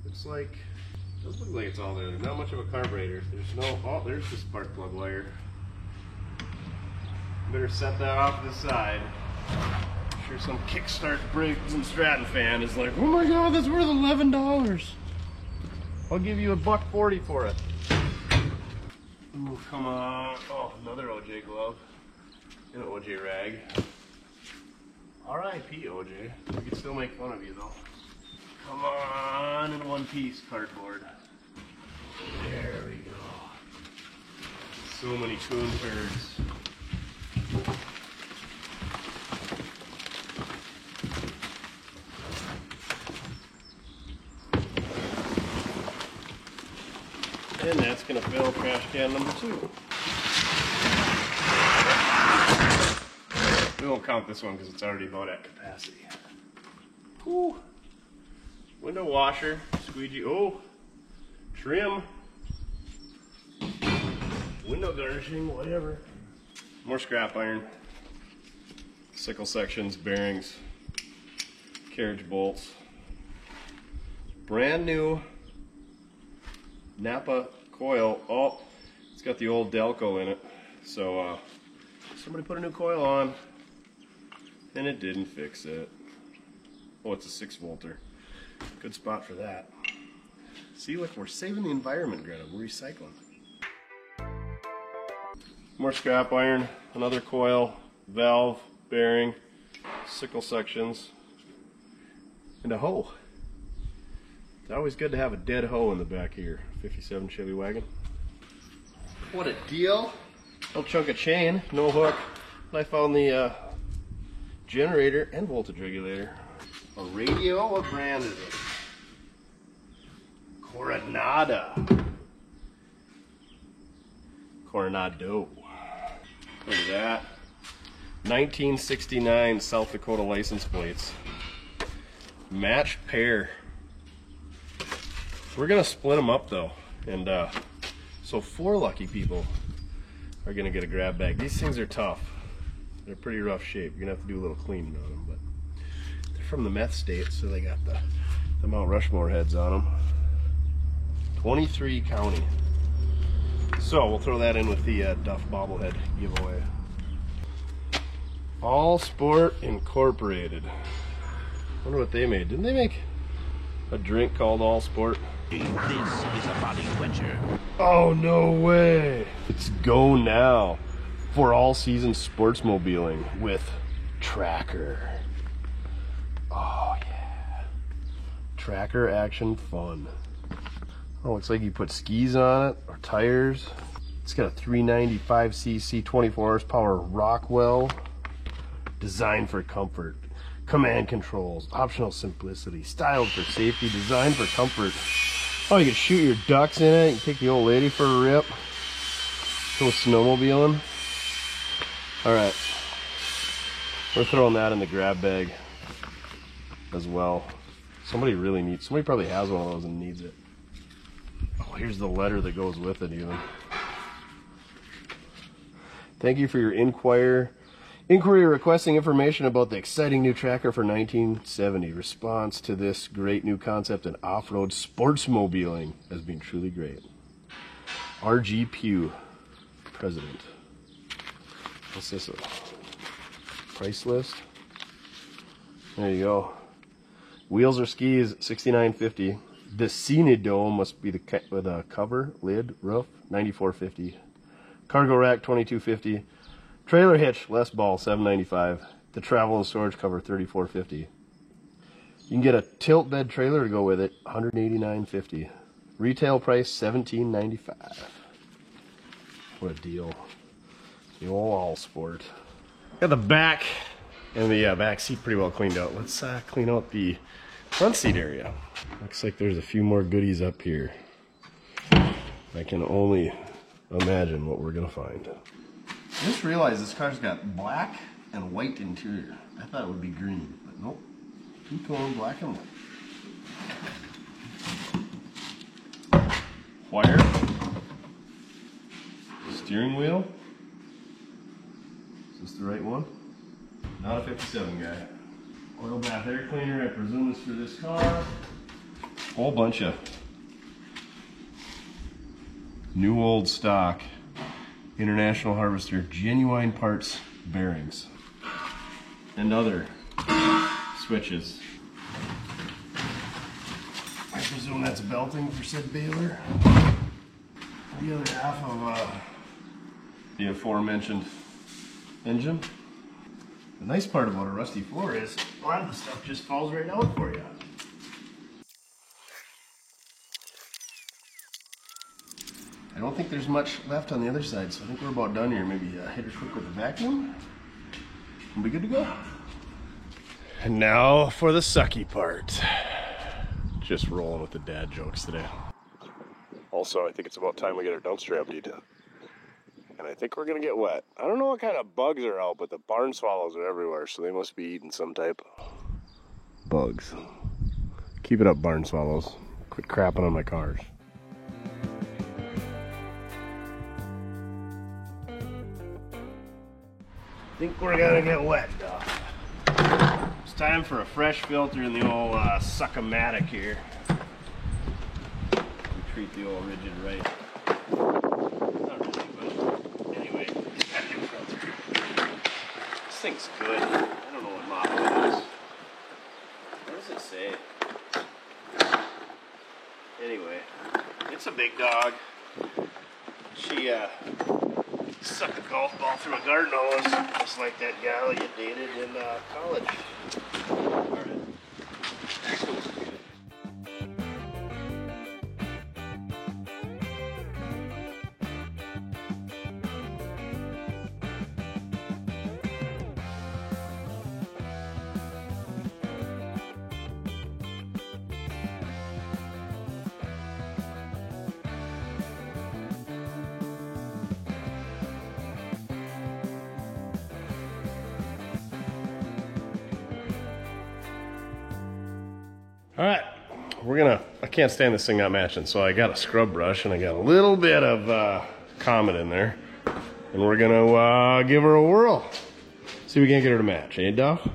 Looks like, does look like it's all there. There's not much of a carburetor. There's no, oh, there's the spark plug wire. Better set that off to the side. I'm sure some Kickstart Briggs & Stratton fan is like, oh my God, that's worth $11. I'll give you $1.40 for it. Ooh, come on. Oh, another OJ glove. And an OJ rag. R.I.P. OJ. We can still make fun of you though. Come on, in one piece cardboard. There we go. So many coon turds. And that's going to fill trash can number 2. We won't count this one because it's already about at capacity. Whew. Window washer, squeegee, oh, trim, window garnishing, whatever. More scrap iron, sickle sections, bearings, carriage bolts. Brand new Napa coil. Oh, it's got the old Delco in it. So somebody put a new coil on and it didn't fix it. Oh, it's a 6-volter. Good spot for that. See, look, we're saving the environment, Greta. We're recycling. More scrap iron, another coil, valve, bearing, sickle sections, and a hoe. It's always good to have a dead hoe in the back of your 57 Chevy wagon. What a deal. Little chunk of chain, no hook. I found the generator and voltage regulator. A radio, what brand is it? Coronado. Look at that. 1969 South Dakota license plates. Matched pair. We're gonna split them up though, and so 4 lucky people are gonna get a grab bag. These things are tough. They're pretty rough shape. You're gonna have to do a little cleaning on them, but they're from the meth state, so they got the Mount Rushmore heads on them. 23 county. So we'll throw that in with the Duff bobblehead giveaway. All Sport Incorporated. Wonder what they made. Didn't they make a drink called All Sport? This is a body quencher. Oh, no way. It's go now for all season sportsmobiling with Tracker. Oh, yeah. Tracker action fun. Oh, looks like you put skis on it or tires. It's got a 395cc 24 horsepower Rockwell. Designed for comfort. Command controls. Optional simplicity. Styled for safety. Designed for comfort. Oh, you can shoot your ducks in it. You can take the old lady for a rip. Go snowmobiling. Alright. We're throwing that in the grab bag as well. Somebody probably has one of those and needs it. Oh, here's the letter that goes with it even. Thank you for your inquiry requesting information about the exciting new Tracker for 1970. Response to this great new concept in off-road sportsmobiling has been truly great. R.G. Pugh, President. What's this? Price list? There you go. Wheels or skis, $69.50. The Cine Dome must be with a cover, lid, roof, $94.50. Cargo rack, $22.50. Trailer hitch, Les Ball, $7.95. The travel and storage cover, $34.50. You can get a tilt bed trailer to go with it, $189.50. Retail price, $17.95. What a deal. The old All Sport. Got the back and the back seat pretty well cleaned out. Let's clean out the front seat area. Looks like there's a few more goodies up here. I can only imagine what we're gonna find. I just realized this car's got black and white interior. I thought it would be green, but nope. Two-tone black and white. Wire. Steering wheel. Is this the right one? Not a 57 guy. Oil bath air cleaner, I presume is for this car. Whole bunch of new old stock International Harvester genuine parts bearings and other switches. I presume that's belting for said baler. The other half of the aforementioned engine. The nice part about a rusty floor is a lot of the stuff just falls right out for you. I don't think there's much left on the other side, so I think we're about done here. Maybe hit her quick with a vacuum. We'll be good to go. And now for the sucky part. Just rolling with the dad jokes today. Also, I think it's about time we get our dumpster emptied. And I think we're gonna get wet. I don't know what kind of bugs are out, but the barn swallows are everywhere, so they must be eating some type of bugs. Keep it up, barn swallows. Quit crapping on my cars. Think we're gonna get wet, Duff. It's time for a fresh filter in the old Suck-O-Matic here. We treat the old rigid right. Not really, but anyway, got a new filter. This thing's good. I don't know what model it is. What does it say? Anyway, it's a big dog. She sucked a golf ball through a garden hose, just like that gal you dated in college. All right. That goes good. All right, I can't stand this thing not matching, so I got a scrub brush and I got a little bit of Comet in there. And we're gonna give her a whirl. See if we can't get her to match, eh, Duff?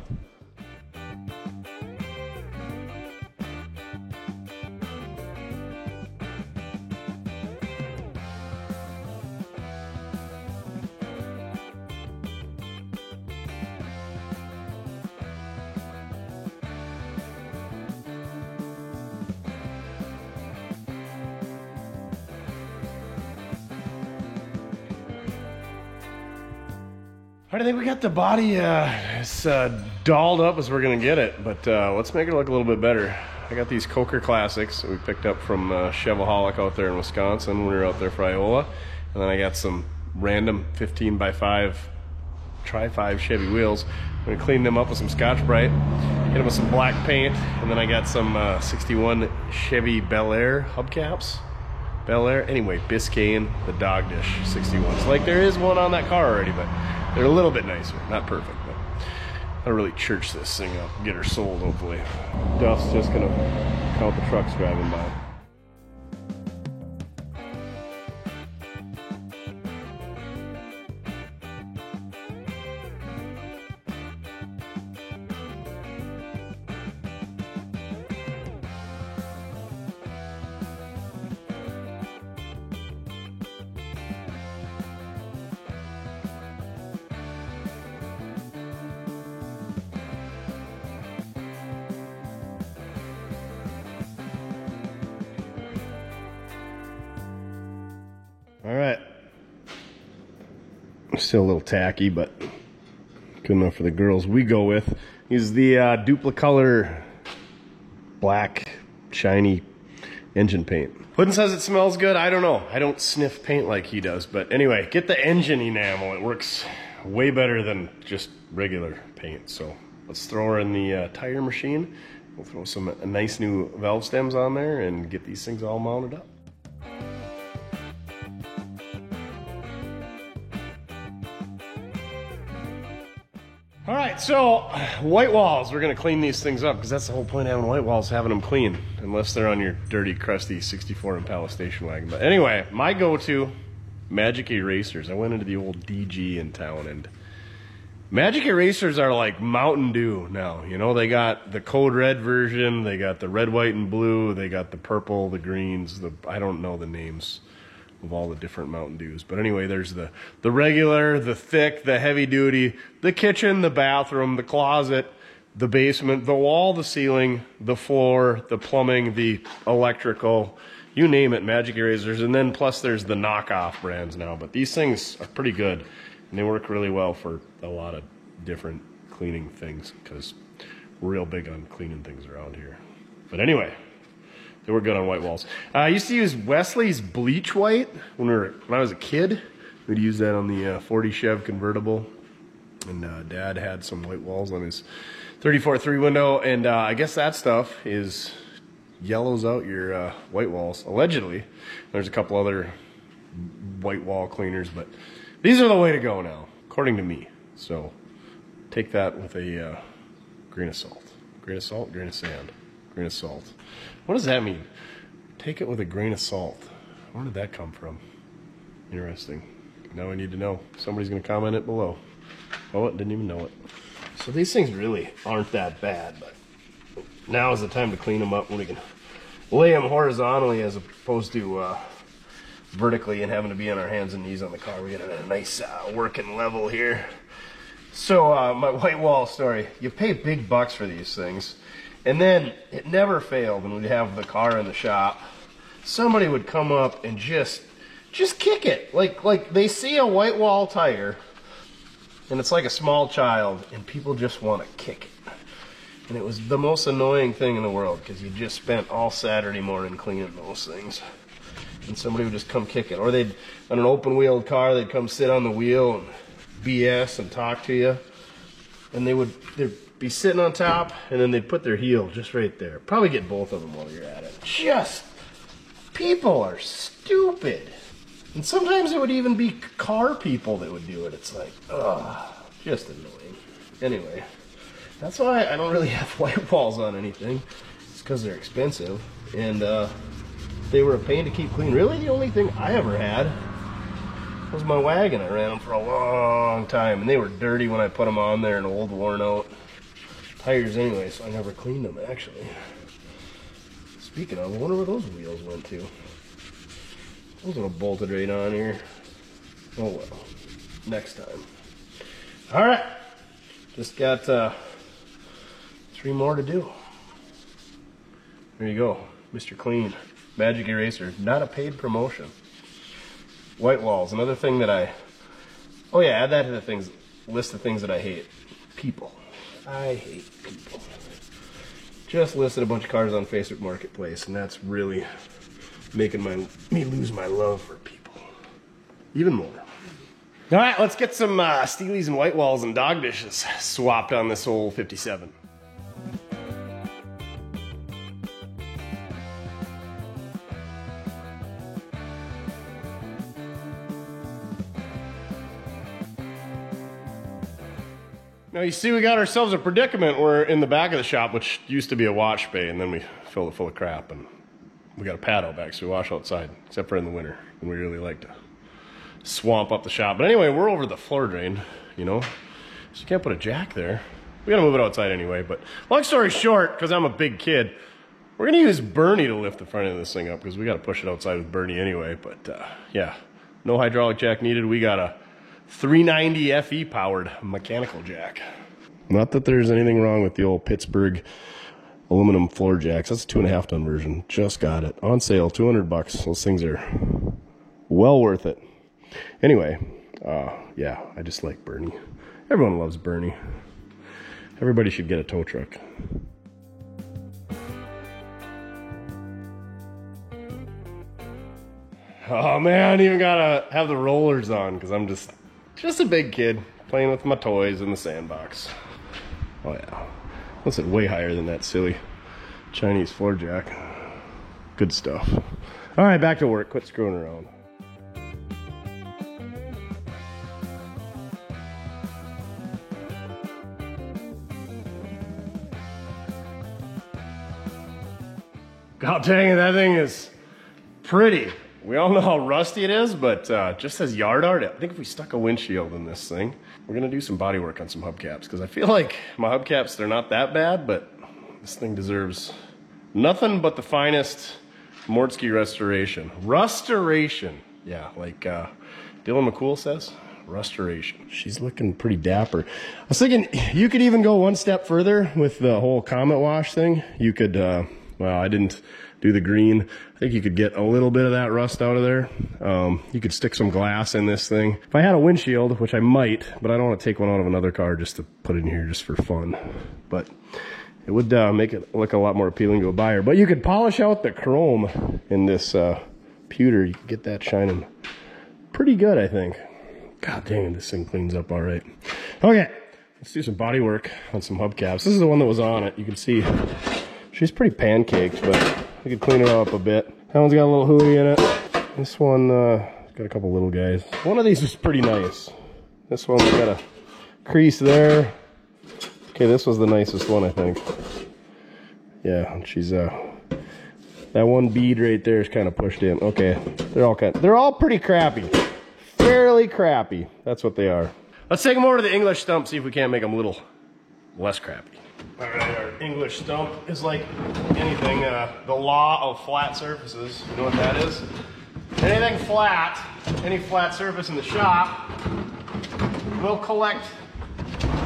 I think we got the body as dolled up as we're gonna get it, but let's make it look a little bit better. I got these Coker Classics that we picked up from Chevaholic out there in Wisconsin when we were out there for Iowa, and then I got some random 15x5 Tri-5 Chevy wheels. I'm gonna clean them up with some Scotch-Brite, hit them with some black paint, and then I got some 61 Chevy Bel Air hubcaps. Bel Air, anyway, Biscayne, the Dog Dish 61s. Like there is one on that car already, but they're a little bit nicer, not perfect, but I'll really church this thing up, get her sold hopefully. Duff's just gonna count the trucks driving by. All right, still a little tacky, but good enough for the girls we go with. Is the Duplicolor black shiny engine paint. Puddin says it smells good. I don't know. I don't sniff paint like he does, but anyway, get the engine enamel. It works way better than just regular paint. So let's throw her in the tire machine. We'll throw some nice new valve stems on there and get these things all mounted up. All right, so white walls, we're gonna clean these things up because that's the whole point of having white walls, having them clean, unless they're on your dirty, crusty 64 Impala station wagon. But anyway, my go-to, Magic Erasers. I went into the old DG in town, and Magic Erasers are like Mountain Dew now. You know, they got the Code Red version, they got the red, white, and blue, they got the purple, the greens, I don't know the names of all the different Mountain Dews. But anyway, there's the regular, the thick, the heavy duty, the kitchen, the bathroom, the closet, the basement, the wall, the ceiling, the floor, the plumbing, the electrical, you name it, Magic Erasers. And then plus there's the knockoff brands now. But these things are pretty good, and they work really well for a lot of different cleaning things because we're real big on cleaning things around here. But anyway, they were good on white walls. I used to use Wesley's bleach white when I was a kid. We'd use that on the 40 Chev convertible. And Dad had some white walls on his 34 3-window. And I guess that stuff yellows out your white walls, allegedly. There's a couple other white wall cleaners, but these are the way to go now, according to me. So take that with a grain of salt. Grain of salt, grain of sand, grain of salt. What does that mean? Take it with a grain of salt. Where did that come from? Interesting. Now I need to know. Somebody's going to comment it below. Oh, it didn't even know it. So these things really aren't that bad, but now is the time to clean them up when we can lay them horizontally as opposed to vertically and having to be on our hands and knees on the car. We get a nice working level here. So my white wall story. You pay big bucks for these things. And then it never failed when we'd have the car in the shop. Somebody would come up and just kick it. Like they see a white wall tire and it's like a small child and people just want to kick it. And it was the most annoying thing in the world because you just spent all Saturday morning cleaning those things. And somebody would just come kick it. Or they'd, on an open wheeled car, they'd come sit on the wheel and BS and talk to you. And they'd be sitting on top, and then they'd put their heel just right there. Probably get both of them while you're at it. People are stupid. And sometimes it would even be car people that would do it. It's like, ugh, just annoying. Anyway, that's why I don't really have white walls on anything. It's because they're expensive, and they were a pain to keep clean. Really, the only thing I ever had was my wagon. I ran them for a long time, and they were dirty when I put them on there, and old, worn out tires anyway, so I never cleaned them, actually. Speaking of, I wonder where those wheels went to. Those would have bolted right on here. Oh well, next time. All right, just got 3 more to do. There you go, Mr. Clean, Magic Eraser, not a paid promotion. White walls, another thing that oh yeah, add that to the things, list of things that I hate. People. I hate people. Just listed a bunch of cars on Facebook Marketplace, and that's really making me lose my love for people. Even more. All right, let's get some Steelies and white walls and dog dishes swapped on this old 57. Now you see we got ourselves a predicament. We're in the back of the shop, which used to be a wash bay, and then we filled it full of crap, and we got a pad out back, so we wash outside, except for in the winter, and we really like to swamp up the shop. But anyway, we're over the floor drain, you know, so you can't put a jack there. We gotta move it outside anyway, but long story short, because I'm a big kid, we're gonna use Bernie to lift the front end of this thing up, because we gotta push it outside with Bernie anyway. But yeah, no hydraulic jack needed. We got a 390 FE powered mechanical jack. Not that there's anything wrong with the old Pittsburgh aluminum floor jacks. That's a 2.5 ton version. Just got it on sale, $200. Those things are well worth it. Anyway, yeah, I just like Bernie. Everyone loves Bernie. Everybody should get a tow truck. Oh man, I even gotta have the rollers on because I'm just a big kid playing with my toys in the sandbox. Oh yeah, that's way higher than that silly Chinese floor jack. Good stuff. All right, back to work. Quit screwing around. God dang it, that thing is pretty. We all know how rusty it is, but just as yard art, I think if we stuck a windshield in this thing, we're gonna do some body work on some hubcaps, because I feel like my hubcaps, they're not that bad, but this thing deserves nothing but the finest Mortsky restoration. Restoration, yeah, like Dylan McCool says, restoration. She's looking pretty dapper. I was thinking you could even go one step further with the whole Comet wash thing. You could, well, I didn't do the green. I think you could get a little bit of that rust out of there. You could stick some glass in this thing. If I had a windshield, which I might, but I don't want to take one out of another car just to put it in here just for fun. But it would make it look a lot more appealing to a buyer. But you could polish out the chrome in this pewter. You could get that shining pretty good, I think. God dang, this thing cleans up all right. Okay, let's do some body work on some hubcaps. This is the one that was on it. You can see she's pretty pancaked, but we could clean her up a bit. That one's got a little hooey in it. This one got a couple little guys. One of these is pretty nice. This one's got a crease there. Okay, this was the nicest one, I think. Yeah, she's that one bead right there is kind of pushed in. Okay, they're all pretty crappy. Fairly crappy. That's what they are. Let's take them over to the English stump, see if we can't make them a little less crappy. All right, our English stump is like anything, the law of flat surfaces. You know what that is? Anything flat, any flat surface in the shop will collect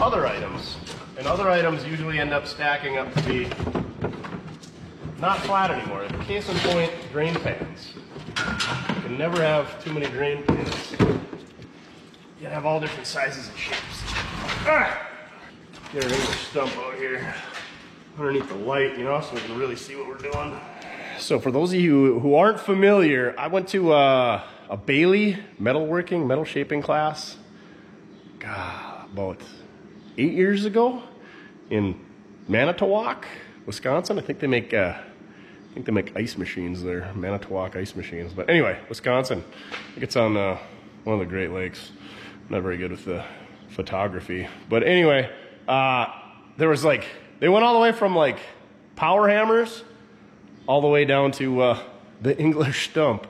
other items. And other items usually end up stacking up to be not flat anymore. Case in point, drain pans. You can never have too many drain pans. You gotta have all different sizes and shapes. All right. Get our English stump out here underneath the light, you know, so we can really see what we're doing. So for those of you who aren't familiar, I went to a Bailey metalworking, metal shaping class, God, about 8 years ago in Manitowoc, Wisconsin. I think they make ice machines there, Manitowoc ice machines. But anyway, Wisconsin. I think it's on one of the Great Lakes. I'm not very good with the photography, but anyway. There was like, they went all the way from like power hammers all the way down to the English stump.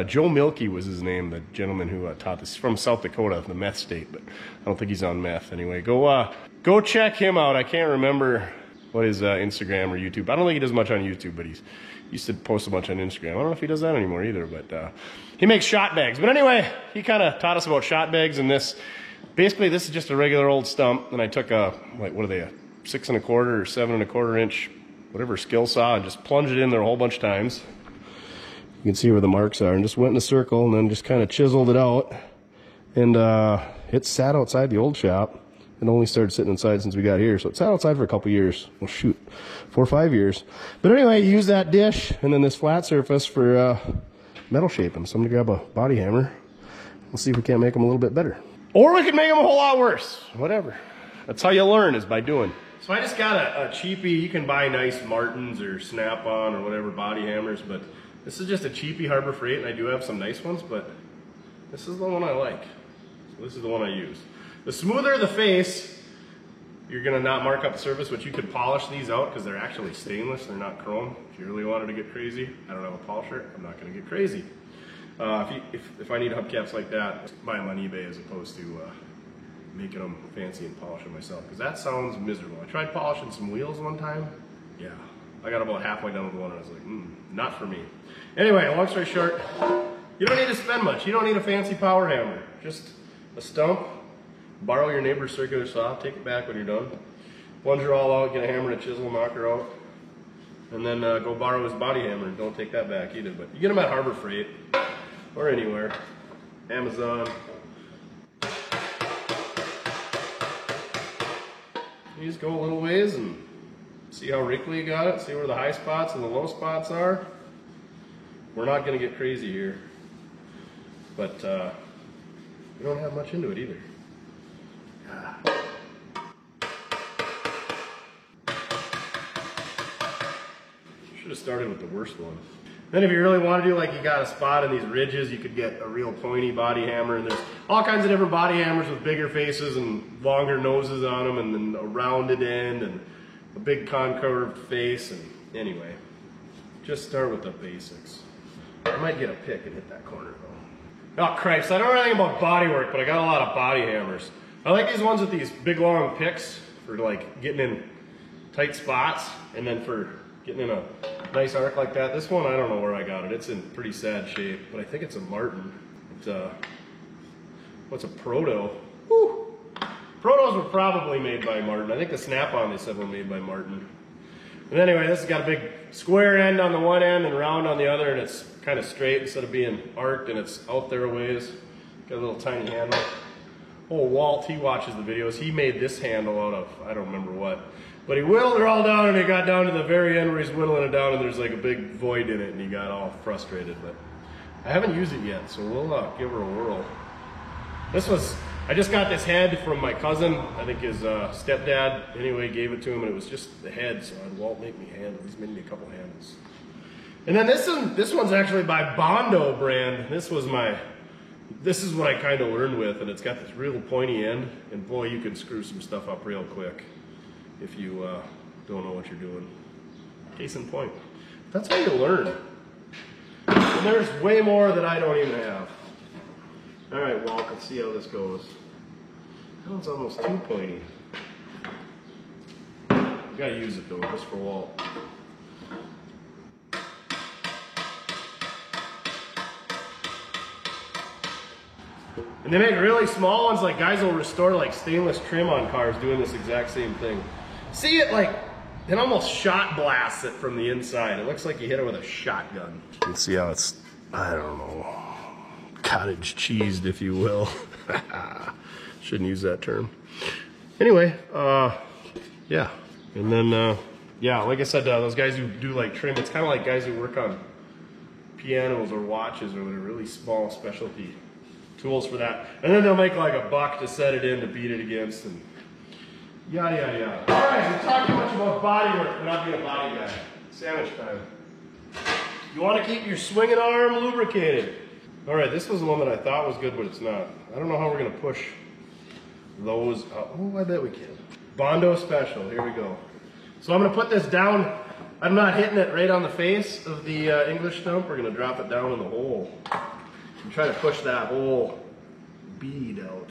Joe Milkey was his name, the gentleman who taught this. He's from South Dakota, the meth state, but I don't think he's on meth. Anyway, go check him out. I can't remember what his Instagram or YouTube. I don't think he does much on YouTube, but he used to post a bunch on Instagram. I don't know if he does that anymore either, but he makes shot bags. But anyway, he kind of taught us about shot bags, and this, basically this is just a regular old stump, and I took a, like, what are they, a 6 1/4 or 7 1/4 inch, whatever, skill saw, and just plunged it in there a whole bunch of times. You can see where the marks are, and just went in a circle and then just kind of chiseled it out. And it sat outside the old shop. It only started sitting inside since we got here, so it sat outside for a couple years. Well, shoot, 4 or 5 years. But anyway, use that dish and then this flat surface for metal shaping. So I'm gonna grab a body hammer. We'll see if we can't make them a little bit better. Or we could make them a whole lot worse. Whatever. That's how you learn, is by doing. So I just got a cheapie. You can buy nice Martins or Snap-on or whatever body hammers, but this is just a cheapie Harbor Freight, and I do have some nice ones, but this is the one I like. So this is the one I use. The smoother the face, you're gonna not mark up the surface, but you could polish these out because they're actually stainless, they're not chrome. If you really wanted to get crazy, I don't have a polisher, I'm not gonna get crazy. If I need hubcaps like that, buy them on eBay as opposed to making them fancy and polishing myself, because that sounds miserable. I tried polishing some wheels one time. Yeah, I got about halfway done with one and I was like, not for me. Anyway, long story short, you don't need to spend much. You don't need a fancy power hammer. Just a stump, borrow your neighbor's circular saw, take it back when you're done, plunge her all out, get a hammer and a chisel, knock her out, and then go borrow his body hammer, and don't take that back either. But you get them at Harbor Freight or anywhere, Amazon. You just go a little ways and see how wrinkly you got it, see where the high spots and the low spots are. We're not going to get crazy here, but we don't have much into it either. Should have started with the worst one. Then if you really want to do, like, you got a spot in these ridges, you could get a real pointy body hammer, and there's all kinds of different body hammers with bigger faces and longer noses on them, and then a rounded end and a big concave face. And anyway, just start with the basics. I might get a pick and hit that corner though. Oh cripes, I don't know anything about body work, but I got a lot of body hammers. I like these ones with these big long picks for like getting in tight spots, and then for getting in a nice arc like that. This one, I don't know where I got it. It's in pretty sad shape, but I think it's a Martin. It's what's a Proto? Woo! Protos were probably made by Martin. I think the Snap-on they said were made by Martin. And anyway, this has got a big square end on the one end and round on the other, and it's kind of straight instead of being arced, and it's out there a ways. Got a little tiny handle. Oh, Walt, he watches the videos. He made this handle out of, I don't remember what. But he whittled her all down, and it got down to the very end where he's whittling it down, and there's like a big void in it, and he got all frustrated. But I haven't used it yet, so we'll give her a whirl. This was, I just got this head from my cousin. I think his stepdad, anyway, gave it to him, and it was just the head, so I had Walt make me handle. He's made me a couple handles. And then this one's actually by Bondo brand. This is what I kind of learned with, and it's got this real pointy end, and boy, you can screw some stuff up real quick if you don't know what you're doing. Case in point. That's how you learn. And there's way more that I don't even have. All right, Walt, let's see how this goes. That one's almost too pointy. You gotta use it though, just for Walt. And they make really small ones, like guys will restore like stainless trim on cars doing this exact same thing. See it like, it almost shot blasts it from the inside. It looks like you hit it with a shotgun. You can see how it's, I don't know, cottage cheesed, if you will. Shouldn't use that term. Anyway, yeah. And then, yeah, like I said, those guys who do like trim, it's kind of like guys who work on pianos or watches or whatever, really small specialty tools for that. And then they'll make like a buck to set it in to beat it against, and yada, yada, yada. All right, we're talking much about body work, but not being a body guy. Sandwich time. You want to keep your swinging arm lubricated. All right, this was the one that I thought was good, but it's not. I don't know how we're going to push those up. Oh, I bet we can. Bondo Special, here we go. So I'm going to put this down I'm not hitting it right on the face of the English stump. We're gonna drop it down in the hole and try to push that whole bead out.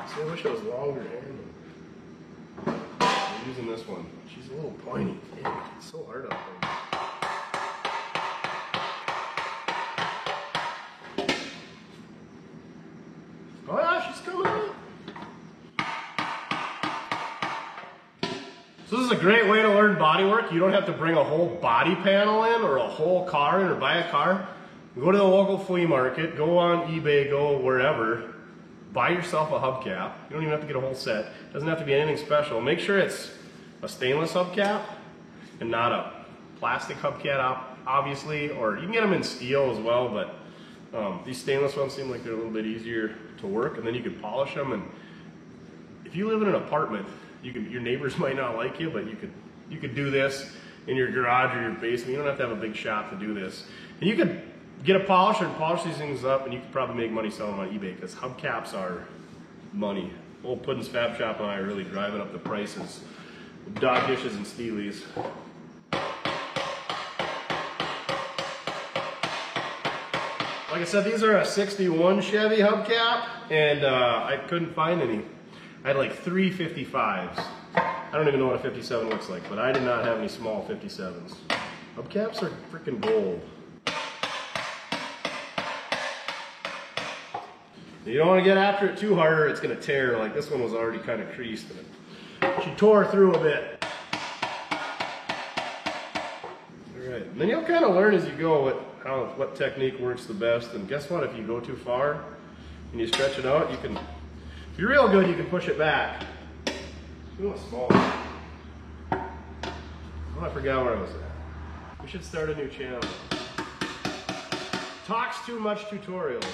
See, I wish it was longer handle. I'm using this one. She's a little pointy. Dang, it's so hard up there. Oh yeah, she's coming up. So this is a great way to learn body work. You don't have to bring a whole body panel in or a whole car in or buy a car. Go to the local flea market, go on eBay, go wherever. Buy yourself a hubcap. You don't even have to get a whole set. It doesn't have to be anything special. Make sure it's a stainless hubcap and not a plastic hubcap, obviously, or you can get them in steel as well, but these stainless ones seem like they're a little bit easier to work, and then you can polish them. And if you live in an apartment, your neighbors might not like you, but you could do this in your garage or your basement. You don't have to have a big shop to do this. And you could get a polisher and polish these things up, and you could probably make money selling them on eBay, because hubcaps are money. Old Puddin's Fab Shop and I are really driving up the prices of dog dishes and Steelies. Like I said, these are a 61 Chevy hubcap, and I couldn't find any. I had like 3 55s. I don't even know what a 57 looks like, but I did not have any small 57s. Hubcaps are freaking gold. You don't want to get after it too hard or it's going to tear. Like this one was already kind of creased and she tore through a bit. Alright, and then you'll kind of learn as you go what technique works the best. And guess what? If you go too far and you stretch it out, you can, if you're real good, you can push it back. You want small. Oh, I forgot where I was at. We should start a new channel. Talks Too Much Tutorials.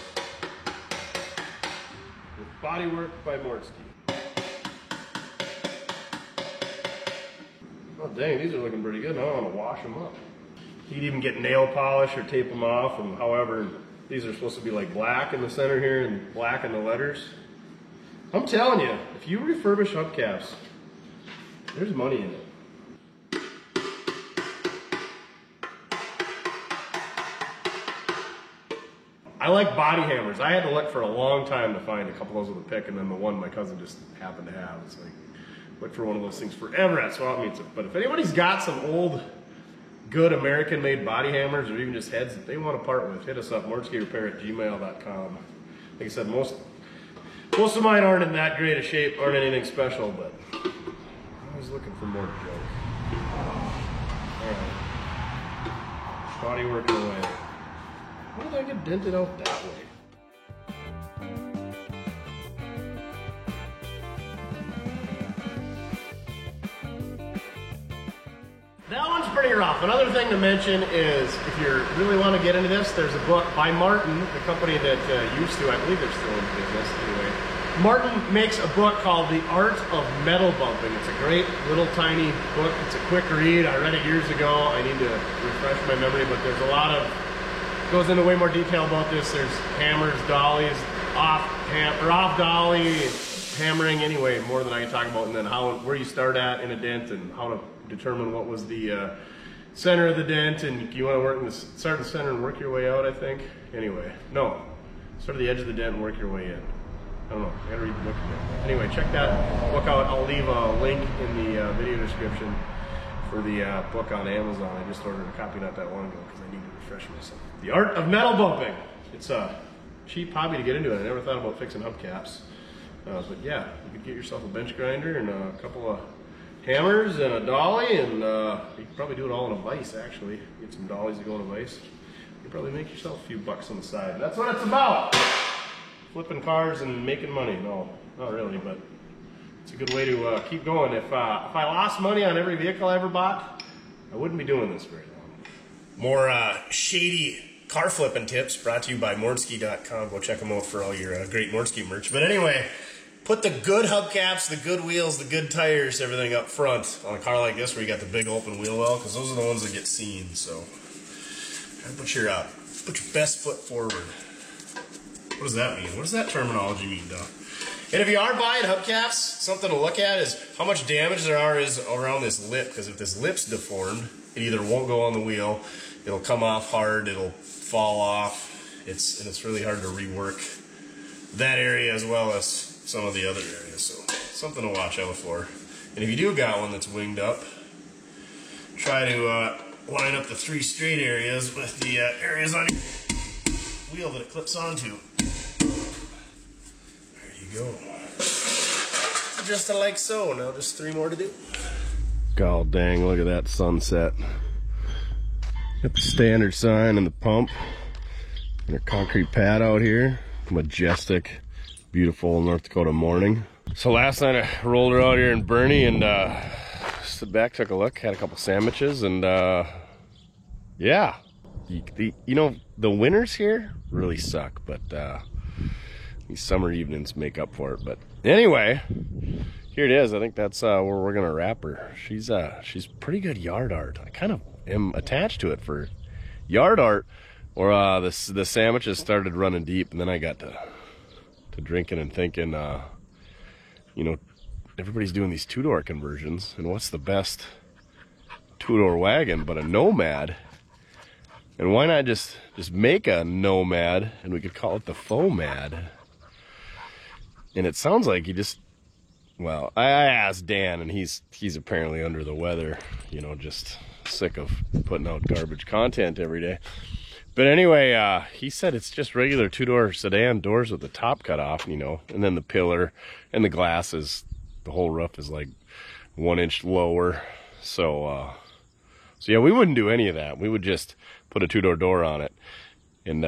With Bodywork by Mortsky. Oh dang, these are looking pretty good. Now I want to wash them up. You can even get nail polish or tape them off, and however, these are supposed to be like black in the center here and black in the letters. I'm telling you, if you refurbish hubcaps, there's money in it. I like body hammers. I had to look for a long time to find a couple of those with a pick, and then the one my cousin just happened to have. It's like, look for one of those things forever at swap meets. But if anybody's got some old, good American-made body hammers, or even just heads that they want to part with, hit us up, mortskyrepair@gmail.com. Like I said, most of mine aren't in that great a shape, aren't anything special, but I'm always looking for more junk. Alright. Body working away. Why did I get dented out that way? That one's pretty rough. Another thing to mention is, if you really want to get into this, there's a book by Martin, the company that used to, I believe they're still in business anyway. Martin makes a book called The Art of Metal Bumping. It's a great little tiny book. It's a quick read. I read it years ago. I need to refresh my memory, but there's a lot of, goes into way more detail about this. There's hammers, dollies, off dolly, hammering anyway, more than I can talk about, and then where you start at in a dent and how to determine what was the center of the dent, and you want to work in start in the center and work your way out, I think. Anyway, no, start at the edge of the dent and work your way in. I don't know, I gotta read the book again. Anyway, check that book out. I'll leave a link in the video description for the book on Amazon. I just ordered a copy not that long ago because I need to refresh myself. The Art of Metal Bumping. It's a cheap hobby to get into it. I never thought about fixing hubcaps. But yeah, you could get yourself a bench grinder and a couple of hammers and a dolly, and you could probably do it all in a vise, actually. Get some dollies to go in a vise. You could probably make yourself a few bucks on the side. And that's what it's about. Flipping cars and making money. No, not really, but it's a good way to keep going. If I lost money on every vehicle I ever bought, I wouldn't be doing this very long. More shady car flipping tips brought to you by Mordsky.com. Go check them out for all your great Mordsky merch. But anyway, put the good hubcaps, the good wheels, the good tires, everything up front on a car like this where you got the big open wheel well, because those are the ones that get seen. So put your best foot forward. What does that mean? What does that terminology mean, Doc? And if you are buying hubcaps, something to look at is how much damage there is around this lip, because if this lip's deformed, it either won't go on the wheel, it'll come off hard, it'll fall off, and it's really hard to rework that area as well as some of the other areas, so something to watch out for. And if you do got one that's winged up, try to line up the 3 straight areas with the areas on your wheel that it clips onto. There you go. Just like so. Now just 3 more to do. God dang, look at that sunset. Got the standard sign and the pump and our concrete pad out here. Majestic, beautiful North Dakota morning. So last night I rolled her out here in Bernie and stood back, took a look, had a couple sandwiches, and yeah. You know, the winters here really suck, but these summer evenings make up for it. But anyway, here it is. I think that's where we're gonna wrap her. She's pretty good yard art. I kind of am attached to it for yard art, or the sandwiches started running deep, and then I got to drinking and thinking, you know, everybody's doing these 2-door conversions, and what's the best 2-door wagon but a Nomad? And why not just make a Nomad, and we could call it the Fomad? And it sounds like you just, well, I asked Dan, and he's apparently under the weather, you know, just sick of putting out garbage content every day. But anyway, he said it's just regular 2-door sedan doors with the top cut off, you know, and then the pillar and the glass is, the whole roof is like 1 inch lower. So yeah, we wouldn't do any of that. We would just put a 2-door door on it and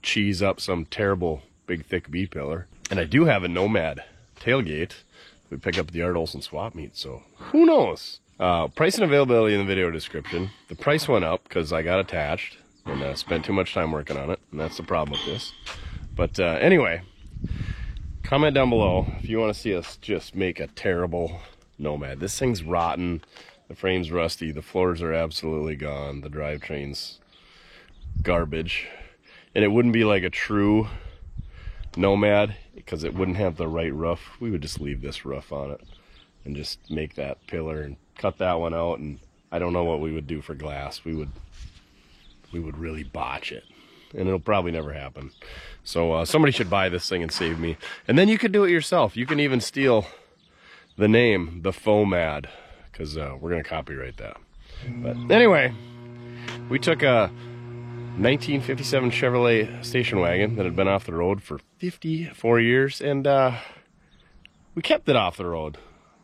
cheese up some terrible big thick B-pillar. And I do have a Nomad tailgate we pick up at the Art Olson swap meet, so who knows? Price and availability in the video description. The price went up because I got attached and spent too much time working on it, and that's the problem with this. But anyway, comment down below if you want to see us just make a terrible Nomad. This thing's rotten, the frame's rusty, the floors are absolutely gone, the drivetrain's garbage, and it wouldn't be like a true Nomad because it wouldn't have the right roof. We would just leave this roof on it and just make that pillar and cut that one out, and I don't know what we would do for glass. We would really botch it, and it'll probably never happen. So somebody should buy this thing and save me, and then you could do it yourself. You can even steal the name, the Fomad, because we're gonna copyright that. But anyway, we took a 1957 Chevrolet station wagon that had been off the road for 54 years, and we kept it off the road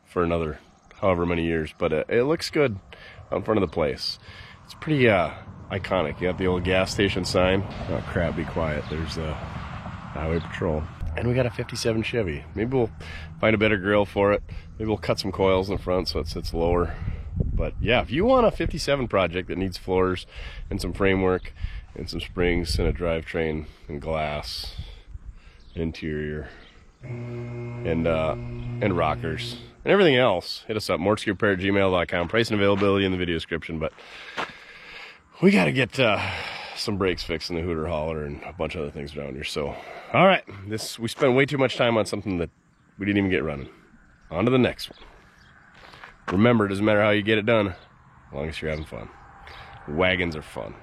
for another however many years, but it looks good out in front of the place. It's pretty iconic. You have the old gas station sign. Oh crap, be quiet. There's the highway patrol. And we got a 57 Chevy. Maybe we'll find a better grill for it. Maybe we'll cut some coils in the front so it sits lower. But yeah, if you want a 57 project that needs floors and some framework and some springs and a drivetrain and glass, interior, and rockers and everything else, hit us up, mortsgearrepair@gmail.com. Price and availability in the video description. But we got to get some brakes fixed in the hooter hauler and a bunch of other things around here. So, all right, we spent way too much time on something that we didn't even get running. On to the next one. Remember, it doesn't matter how you get it done, as long as you're having fun. Wagons are fun.